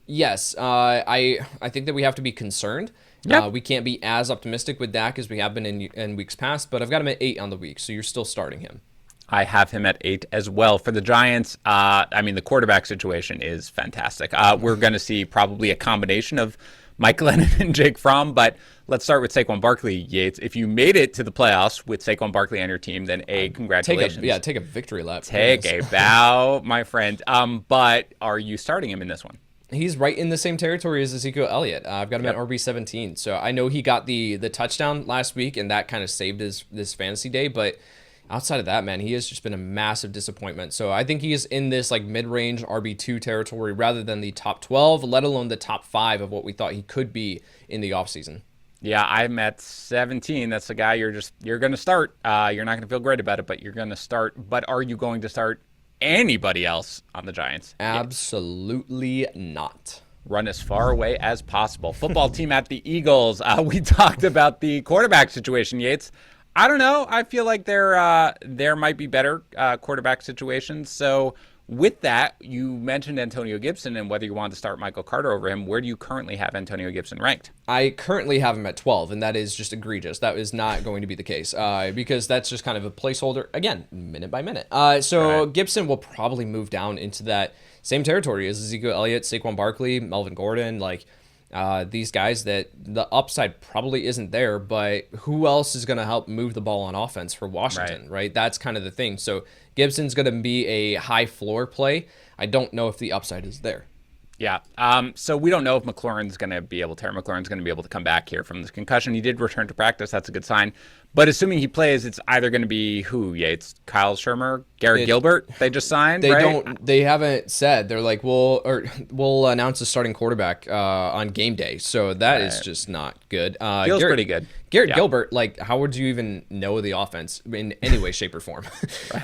Yes. I think that we have to be concerned. Yep. We can't be as optimistic with Dak as we have been in weeks past, but I've got him at 8 on the week, so you're still starting him. I have him at 8 as well. For the Giants, the quarterback situation is fantastic. We're going to see probably a combination of Mike Lennon and Jake Fromm, but let's start with Saquon Barkley, Yates. If you made it to the playoffs with Saquon Barkley on your team, then congratulations. Take a victory lap. Take a bow, my friend. But are you starting him in this one? He's right in the same territory as Ezekiel Elliott. I've got him at RB17. So I know he got the touchdown last week, and that kind of saved this fantasy day, but outside of that, man, he has just been a massive disappointment. So I think he is in this like mid-range RB2 territory rather than the top 12, let alone the top 5 of what we thought he could be in the offseason. Yeah, I'm at 17. That's the guy you're going to start. You're not going to feel great about it, but you're going to start. But are you going to start anybody else on the Giants? Absolutely not. Run as far away as possible. Football team at the Eagles. We talked about the quarterback situation, Yates. I don't know. I feel like there might be better quarterback situations. So with that, you mentioned Antonio Gibson and whether you want to start Michael Carter over him. Where do you currently have Antonio Gibson ranked? I currently have him at 12, and that is just egregious. That is not going to be the case because that's just kind of a placeholder, again, minute by minute. So Gibson will probably move down into that same territory as Ezekiel Elliott, Saquon Barkley, Melvin Gordon, these guys that the upside probably isn't there, but who else is going to help move the ball on offense for Washington, right? That's kind of the thing. So Gibson's going to be a high floor play. I don't know if the upside is there. Yeah. So we don't know if Terry McLaurin's going to be able to come back here from this concussion. He did return to practice. That's a good sign. But assuming he plays, it's either going to be who, Yates? Kyle Shermer? Garrett Gilbert? They just signed, They haven't said. They're like, we'll announce the starting quarterback on game day. So that is just not good. Feels pretty good. Garrett Gilbert, how would you even know the offense in any way, shape, or form?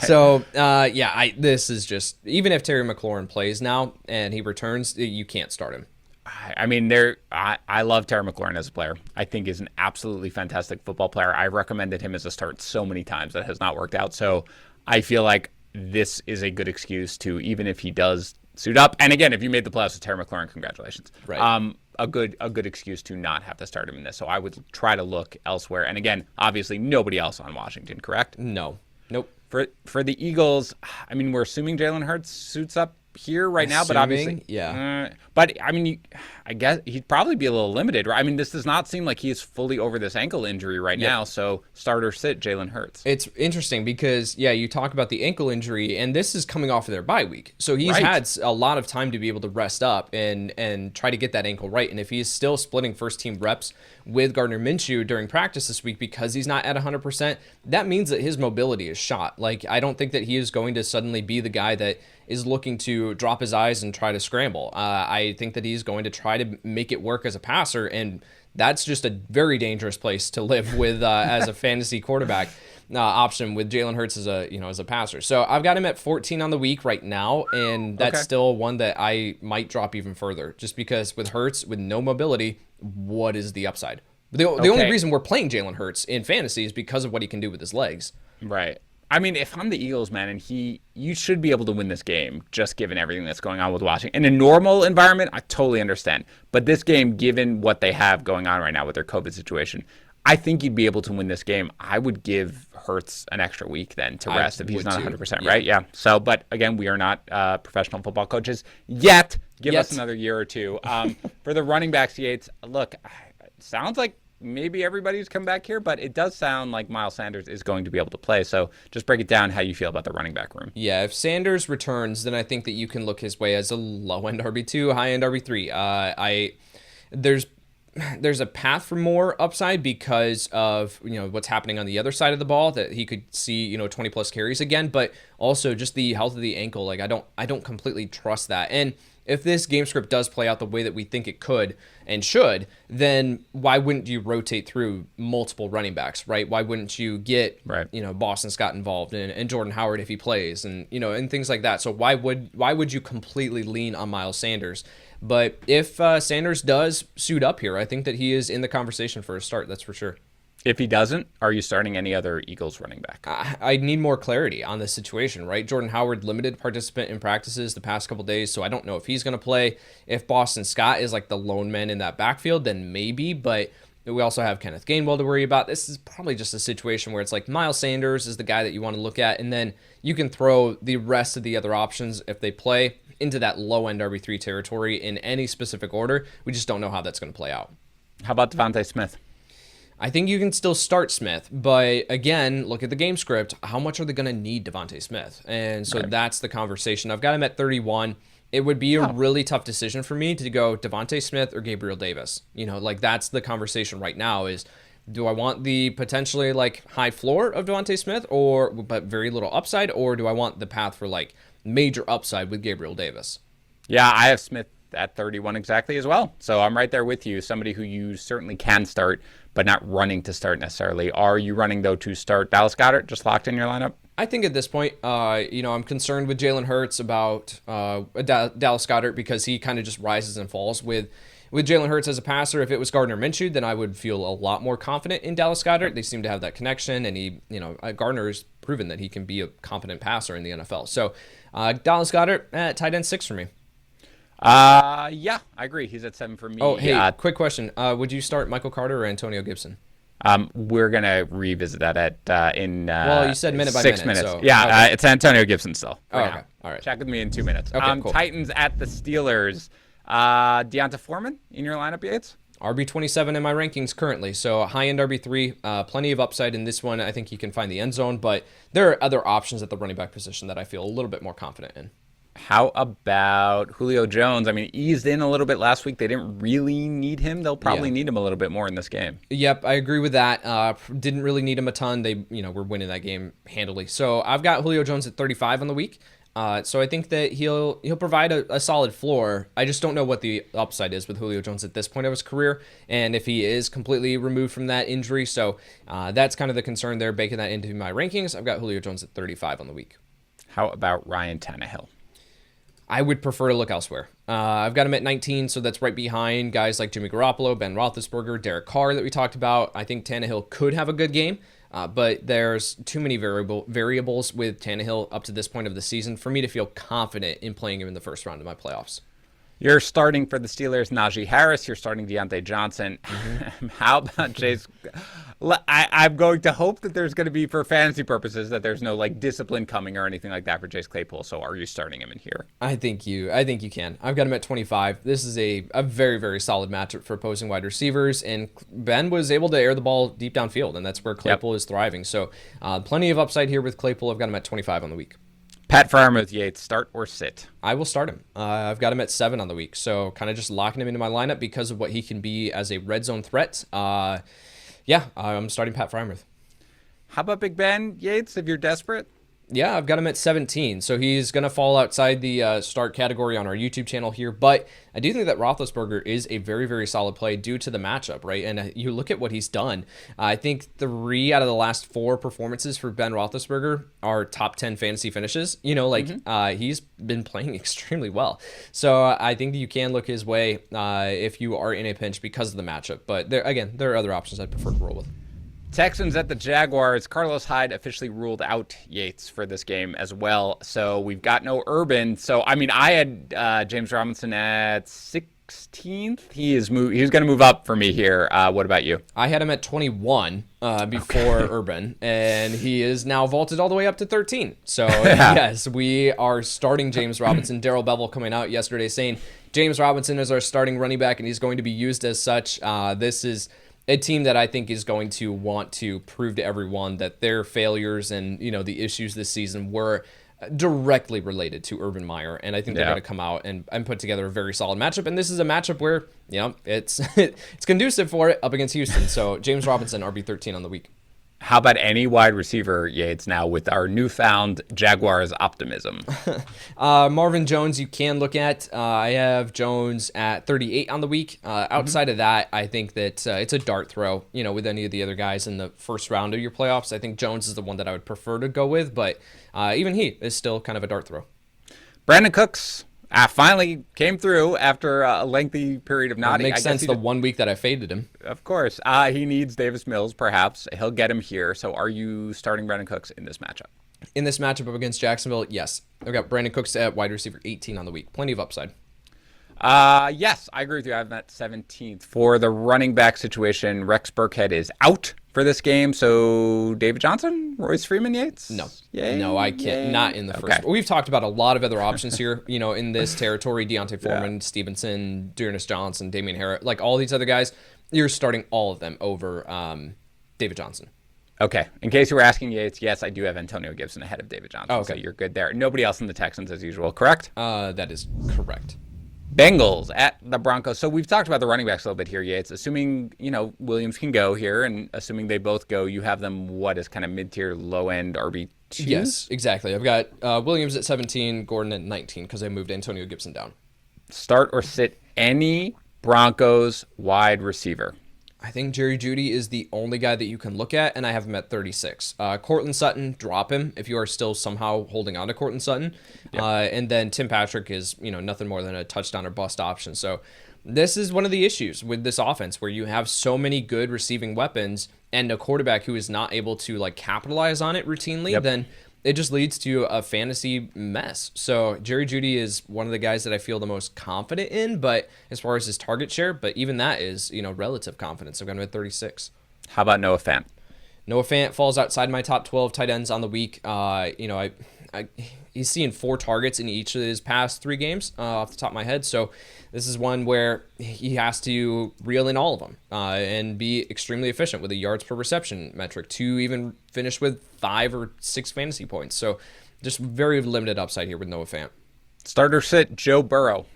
So, this is just, even if Terry McLaurin plays now and he returns, you can't start him. I love Terry McLaurin as a player. I think he's an absolutely fantastic football player. I recommended him as a start so many times. That has not worked out. So I feel like this is a good excuse to, even if he does suit up. And again, if you made the playoffs with Terry McLaurin, congratulations. Right. A good excuse to not have to start him in this. So I would try to look elsewhere. And again, obviously nobody else on Washington, correct? No. Nope. For the Eagles, we're assuming Jalen Hurts suits up here right now, but obviously, I guess he'd probably be a little limited, right? This does not seem like he is fully over this ankle injury right now. So start or sit Jalen Hurts. It's interesting because you talk about the ankle injury, and this is coming off of their bye week, so he's had a lot of time to be able to rest up and try to get that ankle right. And if he's still splitting first team reps with Gardner Minshew during practice this week because he's not at 100%, that means that his mobility is shot. I don't think that he is going to suddenly be the guy that is looking to drop his eyes and try to scramble. I think that he's going to try to make it work as a passer, and that's just a very dangerous place to live with as a fantasy quarterback option with Jalen Hurts as a passer. So I've got him at 14 on the week right now, and that's still one that I might drop even further, just because with Hurts, with no mobility, what is the upside? The only reason we're playing Jalen Hurts in fantasy is because of what he can do with his legs. Right. If I'm the Eagles, man, and you should be able to win this game, just given everything that's going on with Washington. In a normal environment, I totally understand. But this game, given what they have going on right now with their COVID situation, I think you'd be able to win this game. I would give Hurts an extra week then to rest if he's not 100%, right? Yeah. So, but again, we are not professional football coaches yet. Give us another year or two. For the running backs, Yates, look, it sounds like maybe everybody's come back here, but it does sound like Miles Sanders is going to be able to play. So just break it down how you feel about the running back room. Yeah, if Sanders returns, then I think that you can look his way as a low-end RB2, high-end RB3. There's a path for more upside because of what's happening on the other side of the ball, that he could see 20+ carries again, but also just the health of the ankle. I don't completely trust that. And if this game script does play out the way that we think it could and should, then why wouldn't you rotate through multiple running backs, right? Why wouldn't you get Boston Scott involved and Jordan Howard if he plays and and things like that? So why would you completely lean on Miles Sanders? But if Sanders does suit up here, I think that he is in the conversation for a start. That's for sure. If he doesn't, are you starting any other Eagles running back? I need more clarity on this situation, right? Jordan Howard, limited participant in practices the past couple days, so I don't know if he's going to play. If Boston Scott is like the lone man in that backfield, then maybe, but We also have Kenneth Gainwell to worry about. This is probably just a situation where it's like Miles Sanders is the guy that you want to look at, and then you can throw the rest of the other options if they play into that low-end RB3 territory in any specific order. We just don't know how that's going to play out. How about DeVonte Smith? I think you can still start Smith, but again, look at the game script. How much are they going to need DeVonte Smith? And so that's the conversation. I've got him at 31. It would be a really tough decision for me to go DeVonte Smith or Gabriel Davis. Like that's the conversation right now is, do I want the potentially like high floor of DeVonte Smith but very little upside, or do I want the path for like major upside with Gabriel Davis? Yeah, I have Smith at 31 exactly as well. So I'm right there with you. Somebody who you certainly can start, but not running to start necessarily. Are you running, though, to start Dallas Goedert just locked in your lineup? I think at this point, I'm concerned with Jalen Hurts about Dallas Goedert because he kind of just rises and falls with Jalen Hurts as a passer. If it was Gardner Minshew, then I would feel a lot more confident in Dallas Goedert. They seem to have that connection, and Gardner has proven that he can be a competent passer in the NFL. So Dallas Goedert at tight end 6 for me. Yeah, I agree. He's at 7 for me. Oh, hey, quick question. Would you start Michael Carter or Antonio Gibson? We're going to revisit that well, you said minute by 6 minute. minutes. So, yeah, okay. It's Antonio Gibson still. Oh, okay. All right. Check with me in 2 minutes. Okay, cool. Titans at the Steelers. Deonta Foreman in your lineup, Yates? RB27 in my rankings currently, so high-end RB3, plenty of upside in this one. I think you can find the end zone, but there are other options at the running back position that I feel a little bit more confident in. How about Julio Jones? I mean, eased in a little bit last week. They didn't really need him. They'll probably need him a little bit more in this game. Yep, I agree with that. Didn't really need him a ton. They, were winning that game handily. So I've got Julio Jones at 35 on the week. So I think that he'll provide a solid floor. I just don't know what the upside is with Julio Jones at this point of his career, and if he is completely removed from that injury. So that's kind of the concern there, baking that into my rankings. I've got Julio Jones at 35 on the week. How about Ryan Tannehill? I would prefer to look elsewhere. I've got him at 19, so that's right behind guys like Jimmy Garoppolo, Ben Roethlisberger, Derek Carr that we talked about. I think Tannehill could have a good game, but there's too many variables with Tannehill up to this point of the season for me to feel confident in playing him in the first round of my playoffs. You're starting for the Steelers Najee Harris. You're starting Deontay Johnson. Mm-hmm. How about Chase? I'm going to hope that there's going to be, for fantasy purposes, that there's no discipline coming or anything like that for Chase Claypool. So are you starting him in here? I think you can. I've got him at 25. This is a very, very solid matchup for opposing wide receivers. And Ben was able to air the ball deep downfield, and that's where Claypool is thriving. So plenty of upside here with Claypool. I've got him at 25 on the week. Pat Freiermuth, Yates, start or sit? I will start him. I've got him at 7 on the week, so kind of just locking him into my lineup because of what he can be as a red zone threat. I'm starting Pat Freiermuth. How about Big Ben, Yates, if you're desperate? Yeah, I've got him at 17, so he's going to fall outside the start category on our YouTube channel here, but I do think that Roethlisberger is a very, very solid play due to the matchup, right? And you look at what he's done. I think 3 out of the last 4 performances for Ben Roethlisberger are top 10 fantasy finishes. He's been playing extremely well. So I think that you can look his way if you are in a pinch because of the matchup, but there are other options I'd prefer to roll with. Texans at the Jaguars. Carlos Hyde officially ruled out Yates for this game as well. So we've got no Urban. So, I had James Robinson at 16th. He's going to move up for me here. What about you? I had him at 21 before Urban, and he is now vaulted all the way up to 13. So, yes, we are starting James Robinson. Darrell Bevell coming out yesterday saying James Robinson is our starting running back, and he's going to be used as such. This is a team that I think is going to want to prove to everyone that their failures and the issues this season were directly related to Urban Meyer, and I think they're going to come out and put together a very solid matchup. And this is a matchup where it's it's conducive for it up against Houston. So James Robinson, RB13 on the week. How about any wide receiver, Yates, now with our newfound Jaguars optimism? Marvin Jones, you can look at. I have Jones at 38 on the week. Outside of that, I think that it's a dart throw, with any of the other guys in the first round of your playoffs. I think Jones is the one that I would prefer to go with, but even he is still kind of a dart throw. Brandon Cooks finally came through after a lengthy period of not. It makes sense the 1 week that I faded him. Of course. He needs Davis Mills, perhaps. He'll get him here. So are you starting Brandon Cooks in this matchup? In this matchup up against Jacksonville, yes. I've got Brandon Cooks at wide receiver 18 on the week. Plenty of upside. Yes, I agree with you. I have that 17th. For the running back situation, Rex Burkhead is out for this game. So David Johnson, Royce Freeman, Yates? No. Yay? No, I can't. Yay? Not in the first. Okay. We've talked about a lot of other options here, in this territory. Deontay Foreman, Stevenson, Dearness Johnson, Damien Harris, like all these other guys. You're starting all of them over David Johnson. Okay. In case you were asking, Yates, yes, I do have Antonio Gibson ahead of David Johnson. Oh, okay. So you're good there. Nobody else in the Texans as usual, correct? That is correct. Bengals at the Broncos. So we've talked about the running backs a little bit here, Yates. Assuming, Williams can go here, and assuming they both go, you have them, what is kind of mid-tier, low-end RB2? Yes, exactly. I've got Williams at 17, Gordon at 19, because I moved Antonio Gibson down. Start or sit any Broncos wide receiver. I think Jerry Jeudy is the only guy that you can look at, and I have him at 36. Courtland Sutton, drop him if you are still somehow holding on to Courtland Sutton. Yep. And then Tim Patrick is, nothing more than a touchdown or bust option. So this is one of the issues with this offense where you have so many good receiving weapons and a quarterback who is not able to capitalize on it routinely. Then it just leads to a fantasy mess. So Jerry Jeudy is one of the guys that I feel the most confident in, but as far as his target share, but even that is, relative confidence. I've got him at 36. How about Noah Fant? Noah Fant falls outside my top 12 tight ends on the week. He's seeing 4 targets in each of his past 3 games off the top of my head. So this is one where he has to reel in all of them and be extremely efficient with a yards per reception metric to even finish with 5 or 6 fantasy points. So just very limited upside here with Noah Fant. Starter sit, Joe Burrow.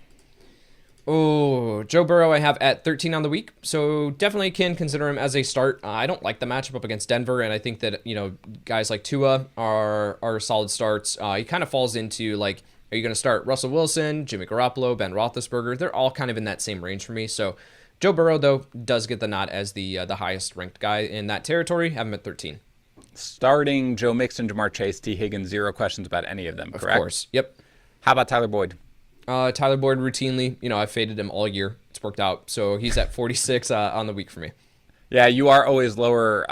Oh, Joe Burrow I have at 13 on the week, so definitely can consider him as a start. I don't like the matchup up against Denver, and I think that, guys like Tua are solid starts. He kind of falls into, are you going to start Russell Wilson, Jimmy Garoppolo, Ben Roethlisberger? They're all kind of in that same range for me. So Joe Burrow, though, does get the nod as the highest ranked guy in that territory. Have him at 13. Starting Joe Mixon, Jamar Chase, T. Higgins, 0 questions about any of them, correct? Of course, yep. How about Tyler Boyd? Tyler Boyd routinely, I've faded him all year. It's worked out. So he's at 46 on the week for me. Yeah, you are always lower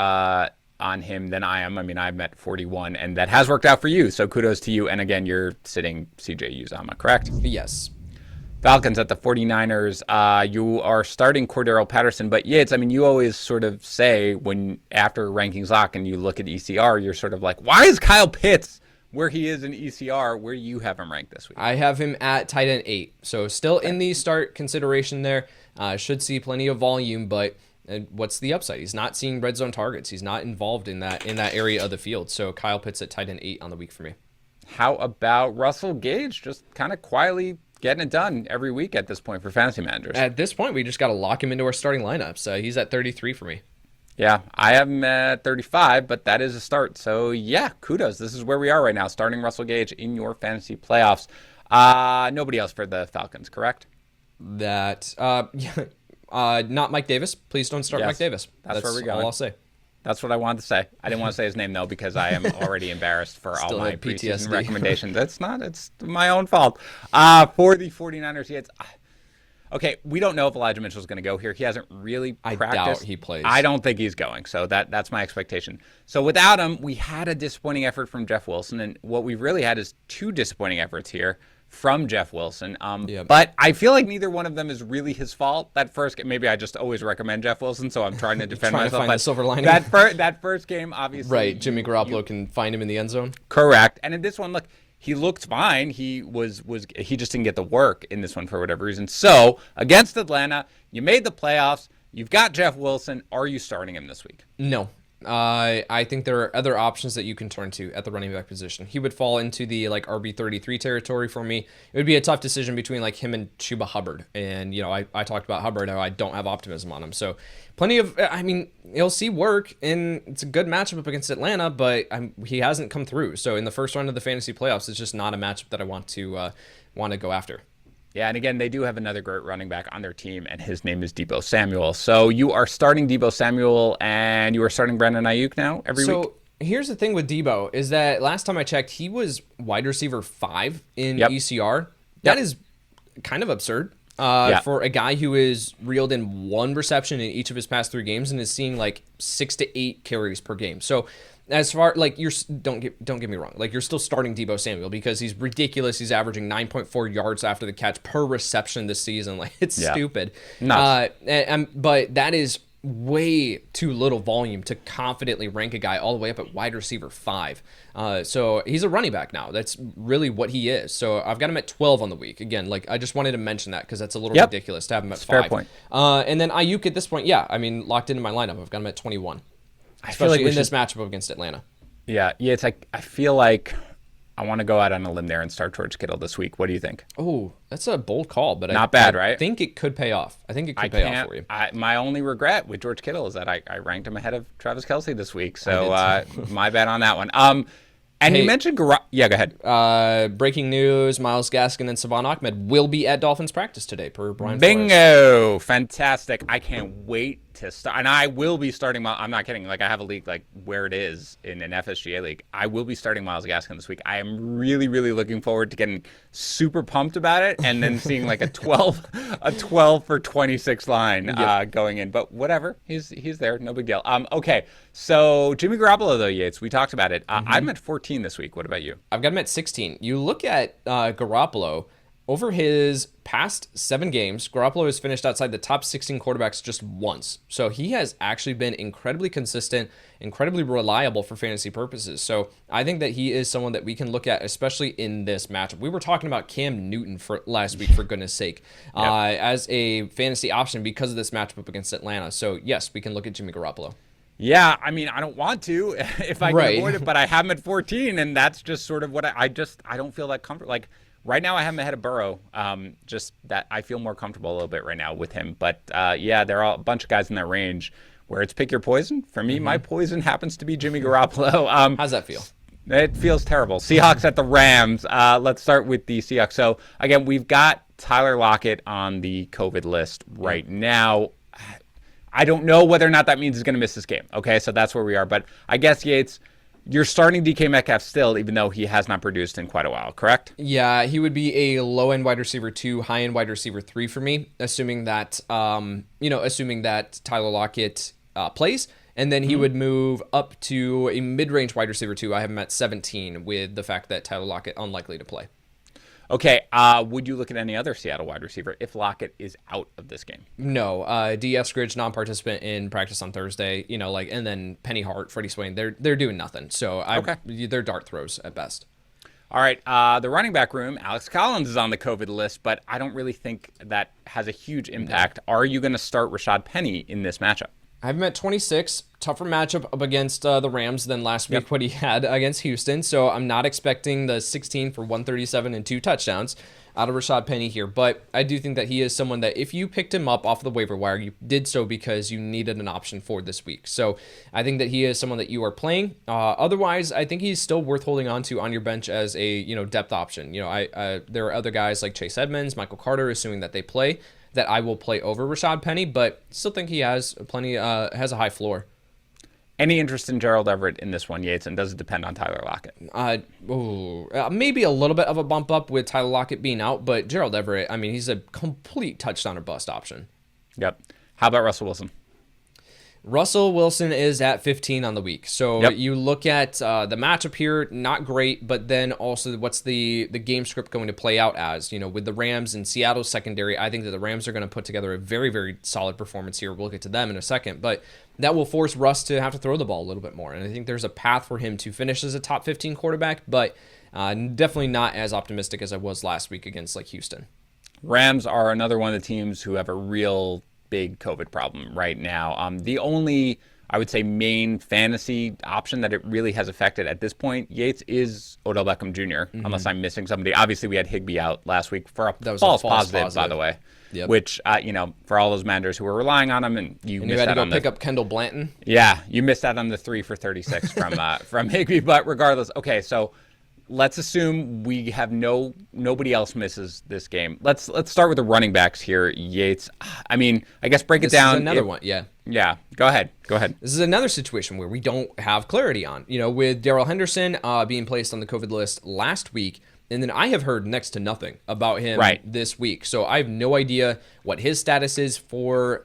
on him than I am. I mean, I'm at 41, and that has worked out for you. So kudos to you. And again, you're sitting CJ Uzomah, correct? Yes. Falcons at the 49ers. You are starting Cordero Patterson, but you always sort of say when after rankings lock and you look at ECR, you're sort of like, why is Kyle Pitts where he is in ECR, where you have him ranked this week? I have him at tight end 8. So still in the start consideration there. Should see plenty of volume, but what's the upside? He's not seeing red zone targets. He's not involved in that area of the field. So Kyle Pitts at tight end 8 on the week for me. How about Russell Gage? Just kind of quietly getting it done every week at this point for fantasy managers. At this point, we just got to lock him into our starting lineups. He's at 33 for me. Yeah, I have him at 35, but that is a start. So, yeah, kudos. This is where we are right now, starting Russell Gage in your fantasy playoffs. Nobody else for the Falcons, correct? Not Mike Davis. Please don't start Mike Davis. That's where we're going. All I'll say. That's what I wanted to say. I didn't want to say his name, though, because I am already embarrassed for all my preseason recommendations. It's my own fault. For the 49ers, okay, we don't know if Elijah Mitchell's going to go here. He hasn't really practiced. I doubt he plays. I don't think he's going, so that's my expectation. So without him, we had a disappointing effort from Jeff Wilson, and what we've really had is 2 disappointing efforts here from Jeff Wilson. But I feel like neither one of them is really his fault. That first game, maybe I just always recommend Jeff Wilson, so I'm trying to defend myself. To find the silver lining. That first game, obviously. Right, Jimmy Garoppolo can find him in the end zone. Correct. And in this one, look, he looked fine. He just didn't get the work in this one for whatever reason. So against Atlanta, you made the playoffs. You've got Jeff Wilson. Are you starting him this week? No. I think there are other options that you can turn to at the running back position. He would fall into the RB33 territory for me. It would be a tough decision between him and Chuba Hubbard. And, I talked about Hubbard, how I don't have optimism on him. So plenty of, he'll see work, and it's a good matchup up against Atlanta, but he hasn't come through. So in the first round of the fantasy playoffs, it's just not a matchup that I want to go after. Yeah, and again, they do have another great running back on their team, and his name is Deebo Samuel. So you are starting Deebo Samuel, and you are starting Brandon Ayuk now every week? So here's the thing with Deebo, is that last time I checked, he was wide receiver 5 in ECR. That is kind of absurd for a guy who is reeled in 1 reception in each of his past 3 games and is seeing 6 to 8 carries per game. So as far like don't get me wrong, like you're still starting Deebo Samuel because he's ridiculous. He's averaging 9.4 yards after the catch per reception this season. Like it's stupid. Nuts. But that is way too little volume to confidently rank a guy all the way up at wide receiver 5. So he's a running back now. That's really what he is. So I've got him at 12 on the week. Again, like I just wanted to mention that because that's a little ridiculous to have him at 5. Fair point. And then Ayuk at this point, I mean, locked into my lineup. I've got him at 21. I feel like in this matchup up against Atlanta. Yeah, it's like I feel like I want to go out on a limb there and start George Kittle this week. What do you think? Oh, that's a bold call, but not bad, right? I think it could pay off. I think it could pay off for you. My only regret with George Kittle is that I ranked him ahead of Travis Kelce this week, so my bad on that one. And you mentioned yeah, go ahead. Breaking news: Myles Gaskin and Savon Ahmed will be at Dolphins practice today, per Brian. Bingo! Flores. Fantastic! I can't wait to start, and I will be starting. I'm not kidding. Like I have a league like where it is in an FSGA league. I will be starting Myles Gaskin this week. I am really, really looking forward to getting super pumped about it, and then seeing like a 12 for 26 line going in. But whatever, he's there. No big deal. Okay. So Jimmy Garoppolo though, Yates, we talked about it. I'm at 14 this week. What about you? I've got him at 16. You look at Garoppolo. Over his past 7 games, Garoppolo has finished outside the top 16 quarterbacks just once. So he has actually been incredibly consistent, incredibly reliable for fantasy purposes. So I think that he is someone that we can look at, especially in this matchup. We were talking about Cam Newton for last week, for goodness sake, as a fantasy option because of this matchup up against Atlanta. So yes, we can look at Jimmy Garoppolo. Yeah, I mean, I don't want to if I can avoid it, but I have him at 14, and that's just sort of what I don't feel that comfort. Like, right now, I have him ahead of Burrow. Just that I feel more comfortable a little bit right now with him. But there are a bunch of guys in that range where it's pick your poison. For me, my poison happens to be Jimmy Garoppolo. How's that feel? It feels terrible. Seahawks at the Rams. Let's start with the Seahawks. So again, we've got Tyler Lockett on the COVID list right now. I don't know whether or not that means he's going to miss this game. Okay, so that's where we are. But I guess, Yates, you're starting DK Metcalf still, even though he has not produced in quite a while, correct? Yeah, he would be a low-end wide receiver 2, high-end wide receiver 3 for me, assuming that Tyler Lockett plays, and then he would move up to a mid-range wide receiver 2. I have him at 17 with the fact that Tyler Lockett unlikely to play. Okay, would you look at any other Seattle wide receiver if Lockett is out of this game? No, D. Eskridge, non-participant in practice on Thursday. And then Penny Hart, Freddie Swain, they're doing nothing. So they're dart throws at best. All right, the running back room, Alex Collins is on the COVID list, but I don't really think that has a huge impact. No. Are you going to start Rashad Penny in this matchup? I have him at 26. Tougher matchup up against the Rams than last week, what he had against Houston. So I'm not expecting the 16 for 137 and 2 touchdowns out of Rashad Penny here. But I do think that he is someone that if you picked him up off the waiver wire, you did so because you needed an option for this week. So I think that he is someone that you are playing. Otherwise, I think he's still worth holding on to on your bench as a depth option. There are other guys like Chase Edmonds, Michael Carter, assuming that they play, that I will play over Rashad Penny, but still think he has has a high floor. Any interest in Gerald Everett in this one, Yates, and does it depend on Tyler Lockett? Maybe a little bit of a bump up with Tyler Lockett being out, but Gerald Everett, I mean, he's a complete touchdown or bust option. Yep. How about Russell Wilson? Russell Wilson is at 15 on the week. So you look at the matchup here, not great, but then also what's the game script going to play out as? With the Rams and Seattle's secondary, I think that the Rams are going to put together a very, very solid performance here. We'll get to them in a second, but that will force Russ to have to throw the ball a little bit more. And I think there's a path for him to finish as a top 15 quarterback, but definitely not as optimistic as I was last week against Houston. Rams are another one of the teams who have a real big COVID problem right now. The only, I would say, main fantasy option that it really has affected at this point, Yates, is Odell Beckham Jr., unless I'm missing somebody. Obviously, we had Higbee out last week for a false positive, by the way, which, for all those managers who were relying on him, and you had to go pick up Kendall Blanton. Yeah, you missed out on the 3 for 36 from Higbee, but regardless, okay, so let's assume we have nobody else misses this game. Let's start with the running backs here, Yates. I mean, I guess break it down. This is another one, yeah. Yeah, go ahead. This is another situation where we don't have clarity on. With Darrell Henderson being placed on the COVID list last week, and then I have heard next to nothing about him this week. So I have no idea what his status is for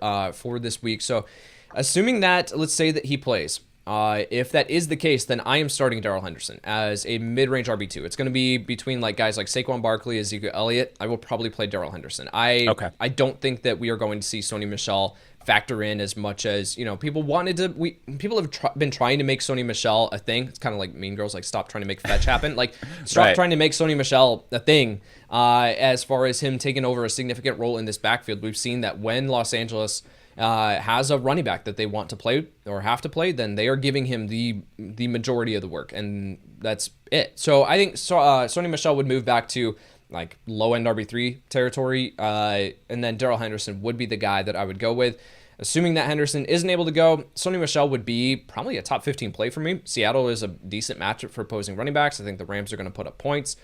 this week. So assuming that, let's say that he plays, If that is the case, then I am starting Darrell Henderson as a mid-range RB2. It's going to be between like guys like Saquon Barkley, Ezekiel Elliott. I will probably play Darrell Henderson. I don't think that we are going to see Sony Michel factor in as much as, people wanted to. People have been trying to make Sony Michel a thing. It's kind of like Mean Girls, like stop trying to make fetch happen. Like stop trying to make Sony Michel a thing. As far as him taking over a significant role in this backfield, we've seen that when Los Angeles has a running back that they want to play or have to play, then they are giving him the majority of the work, and that's it. So I think Sony Michel would move back to like low-end RB3 territory, and then Darrell Henderson would be the guy that I would go with. Assuming that Henderson isn't able to go, Sony Michel would be probably a top 15 play for me. Seattle is a decent matchup for opposing running backs. I think the Rams are going to put up points.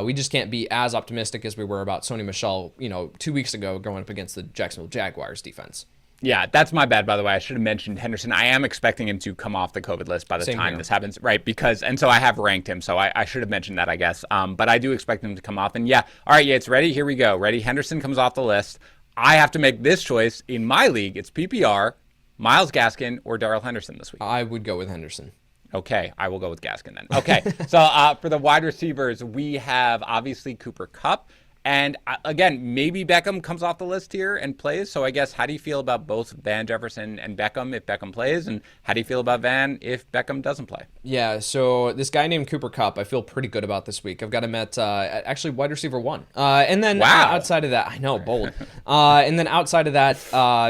We just can't be as optimistic as we were about Sony Michel, 2 weeks ago going up against the Jacksonville Jaguars defense. Yeah, that's my bad, by the way. I should have mentioned Henderson. I am expecting him to come off the COVID list by the time this happens, right? And so I have ranked him, so I should have mentioned that, I guess. But I do expect him to come off. And yeah, all right, it's ready. Here we go. Ready? Henderson comes off the list. I have to make this choice. In my league, it's PPR, Myles Gaskin, or Darrell Henderson this week. I would go with Henderson. Okay, I will go with Gaskin then. Okay, so for the wide receivers, we have obviously Cooper Kupp. And again, maybe Beckham comes off the list here and plays. So I guess, how do you feel about both Van Jefferson and Beckham if Beckham plays? And how do you feel about Van if Beckham doesn't play? Yeah, so this guy named Cooper Kupp, I feel pretty good about this week. I've got him at actually wide receiver 1. And then outside of that, I know, bold. And then outside of that,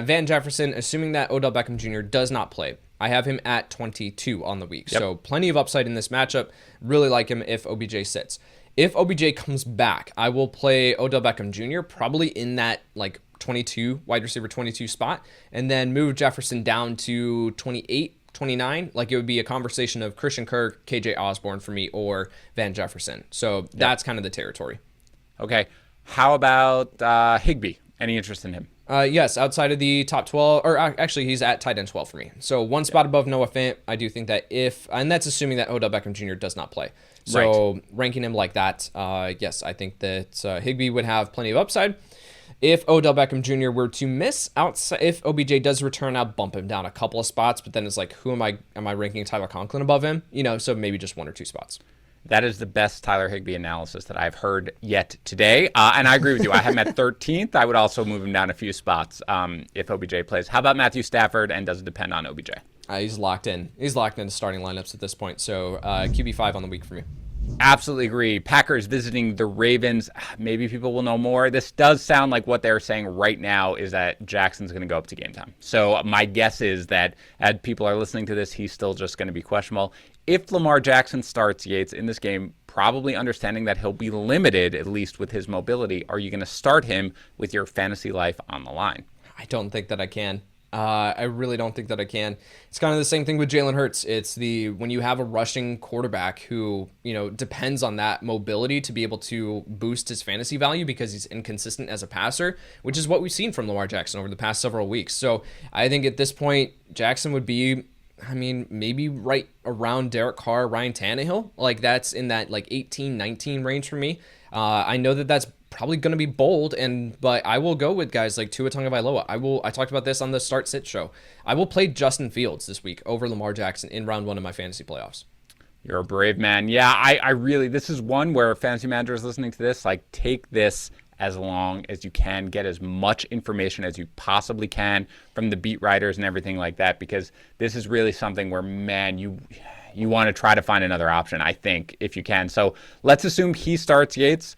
Van Jefferson, assuming that Odell Beckham Jr. does not play, I have him at 22 on the week. Yep. So plenty of upside in this matchup. Really like him if OBJ sits. If OBJ comes back, I will play Odell Beckham Jr. probably in that like 22, wide receiver 22 spot, and then move Jefferson down to 28, 29. Like it would be a conversation of Christian Kirk, KJ Osborne for me, or Van Jefferson. So that's kind of the territory. Okay. How about Higbee? Any interest in him? Yes, outside of the top 12, or actually he's at tight end 12 for me. So one spot above Noah Fant. I do think that and that's assuming that Odell Beckham Jr. does not play. So ranking him like that, yes, I think that Higbee would have plenty of upside. If Odell Beckham Jr. were to miss outside, if OBJ does return, I'll bump him down a couple of spots. But then it's like, who am I ranking Tyler Conklin above him? So maybe just 1 or 2 spots. That is the best Tyler Higbee analysis that I've heard yet today. And I agree with you. I have him at 13th. I would also move him down a few spots if OBJ plays. How about Matthew Stafford, and does it depend on OBJ? He's locked in. He's locked into starting lineups at this point. So QB5 on the week for me. Absolutely agree. Packers visiting the Ravens. Maybe people will know more. This does sound like what they're saying right now is that Jackson's going to go up to game time. So my guess is that as people are listening to this, he's still just going to be questionable. If Lamar Jackson starts Yates in this game, probably understanding that he'll be limited, at least with his mobility, are you going to start him with your fantasy life on the line? I don't think that I can. I really don't think that I can. It's kind of the same thing with Jalen Hurts. It's when you have a rushing quarterback who, depends on that mobility to be able to boost his fantasy value because he's inconsistent as a passer, which is what we've seen from Lamar Jackson over the past several weeks. So I think at this point, Jackson would be, maybe right around Derek Carr, Ryan Tannehill. Like that's in that like 18, 19 range for me. I know that that's probably going to be bold, but I will go with guys like Tua Tagovailoa. I talked about this on the Start Sit show. I will play Justin Fields this week over Lamar Jackson in round 1 of my fantasy playoffs. You're a brave man. Yeah, I really, this is one where fantasy managers listening to this, like take this as long as you can, get as much information as you possibly can from the beat writers and everything like that, because this is really something where, man, you want to try to find another option, I think, if you can. So let's assume he starts Yates.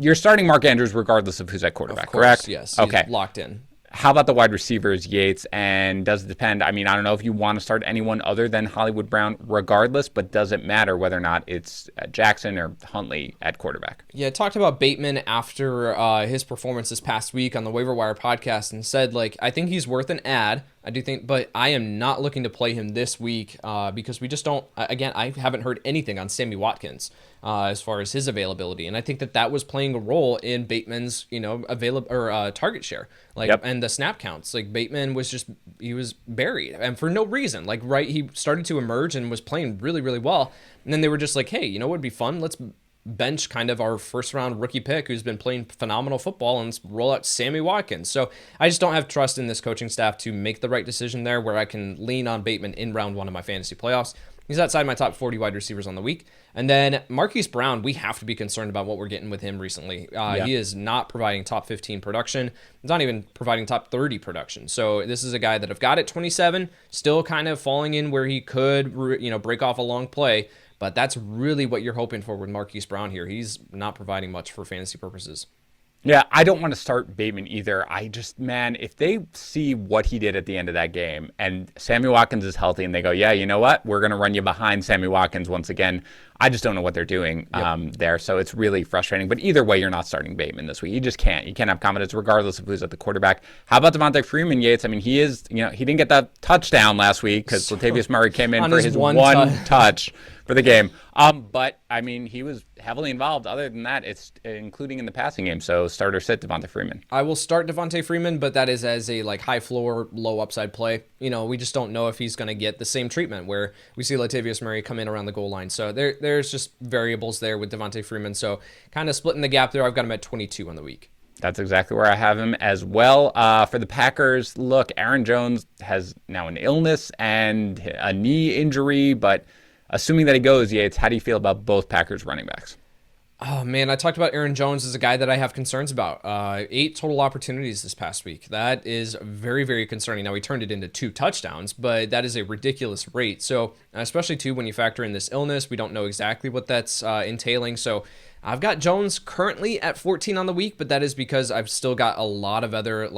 You're starting Mark Andrews regardless of who's at quarterback, of course, correct? Yes. Okay. He's locked in. How about the wide receivers, Yates? And does it depend? I don't know if you want to start anyone other than Hollywood Brown regardless, but does it matter whether or not it's Jackson or Huntley at quarterback? Yeah, I talked about Bateman after his performance this past week on the Waiver Wire podcast and said, I think he's worth an ad. I do think, but I am not looking to play him this week because we just don't, again, I haven't heard anything on Sammy Watkins as far as his availability. And I think that was playing a role in Bateman's, target share, and the snap counts. Bateman he was buried and for no reason, he started to emerge and was playing really, really well. And then they were just like, hey, what would be fun? Let's bench kind of our first round rookie pick who's been playing phenomenal football and roll out Sammy Watkins. So I just don't have trust in this coaching staff to make the right decision there where I can lean on Bateman in round 1 of my fantasy playoffs. He's outside my top 40 wide receivers on the week. And then Marquise Brown, we have to be concerned about what we're getting with him recently. He is not providing top 15 production. He's not even providing top 30 production. So this is a guy that I've got at 27, still kind of falling in where he could, break off a long play. But that's really what you're hoping for with Marquise Brown here. He's not providing much for fantasy purposes. Yeah, I don't want to start Bateman either. If they see what he did at the end of that game and Sammy Watkins is healthy and they go, yeah, you know what? We're going to run you behind Sammy Watkins once again. I just don't know what they're doing there. So it's really frustrating. But either way, you're not starting Bateman this week. You just can't. You can't have confidence regardless of who's at the quarterback. How about Devontae Freeman, Yates? I mean, he didn't get that touchdown last week because Latavius Murray came in for his one touch for the game. But, I mean, he was heavily involved. Other than that, it's including in the passing game. So start or sit Devontae Freeman. I will start Devontae Freeman, but that is as a high floor, low upside play. We just don't know if he's going to get the same treatment where we see Latavius Murray come in around the goal line. So there's just variables there with Devontae Freeman. So kind of splitting the gap there. I've got him at 22 on the week. That's exactly where I have him as well. For the Packers, look, Aaron Jones has now an illness and a knee injury, but assuming that he goes, Yates, how do you feel about both Packers running backs? Oh, man, I talked about Aaron Jones as a guy that I have concerns about. 8 total opportunities this past week. That is very, very concerning. Now, he turned it into 2 touchdowns, but that is a ridiculous rate. So, especially, too, when you factor in this illness, we don't know exactly what that's entailing. So, I've got Jones currently at 14 on the week, but that is because I've still got a lot of other,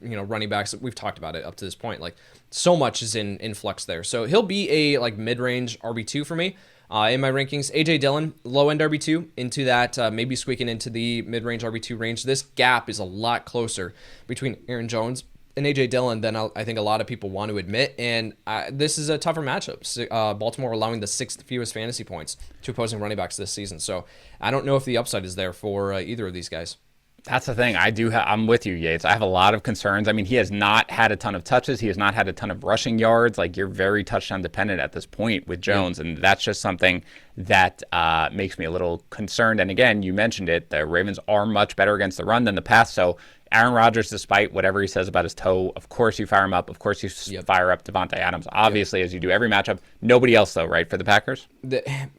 running backs. We've talked about it up to this point. So much is in flux there. So, he'll be a, mid-range RB2 for me. In my rankings, A.J. Dillon, low-end RB2, into that, maybe squeaking into the mid-range RB2 range. This gap is a lot closer between Aaron Jones and A.J. Dillon than I think a lot of people want to admit, and this is a tougher matchup. Baltimore allowing the 6th fewest fantasy points to opposing running backs this season, so I don't know if the upside is there for either of these guys. That's the thing. I'm with you, Yates. I have a lot of concerns. I mean, he has not had a ton of touches. He has not had a ton of rushing yards. You're very touchdown dependent at this point with Jones, and that's just something that makes me a little concerned. And again, you mentioned it. The Ravens are much better against the run than the pass, so Aaron Rodgers, despite whatever he says about his toe, of course you fire him up. Of course you fire up Davante Adams, obviously, as you do every matchup. Nobody else, though, right, for the Packers?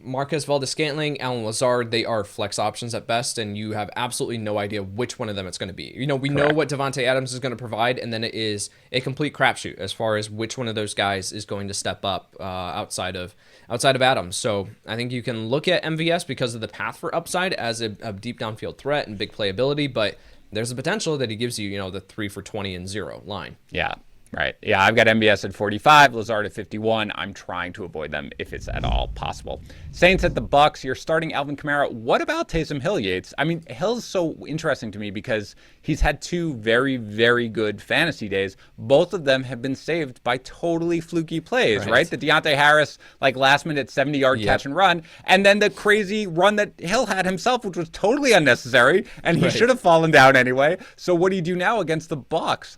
Marquez Valdes-Scantling, Allen Lazard, they are flex options at best, and you have absolutely no idea which one of them it's going to be. We know what Davante Adams is going to provide, and then it is a complete crapshoot as far as which one of those guys is going to step up outside of Adams. So I think you can look at MVS because of the path for upside as a deep downfield threat and big playability, but there's a potential that he gives you, the 3 for 20 and 0 line. Yeah, right. Yeah, I've got MBS at 45, Lazard at 51. I'm trying to avoid them if it's at all possible. Saints at the Bucks. You're starting Alvin Kamara. What about Taysom Hill, Yates? I mean, Hill's so interesting to me because he's had 2 very, very good fantasy days. Both of them have been saved by totally fluky plays, right? The Deontay Harris, last-minute 70-yard catch and run, and then the crazy run that Hill had himself, which was totally unnecessary, and he should have fallen down anyway. So what do you do now against the Bucks?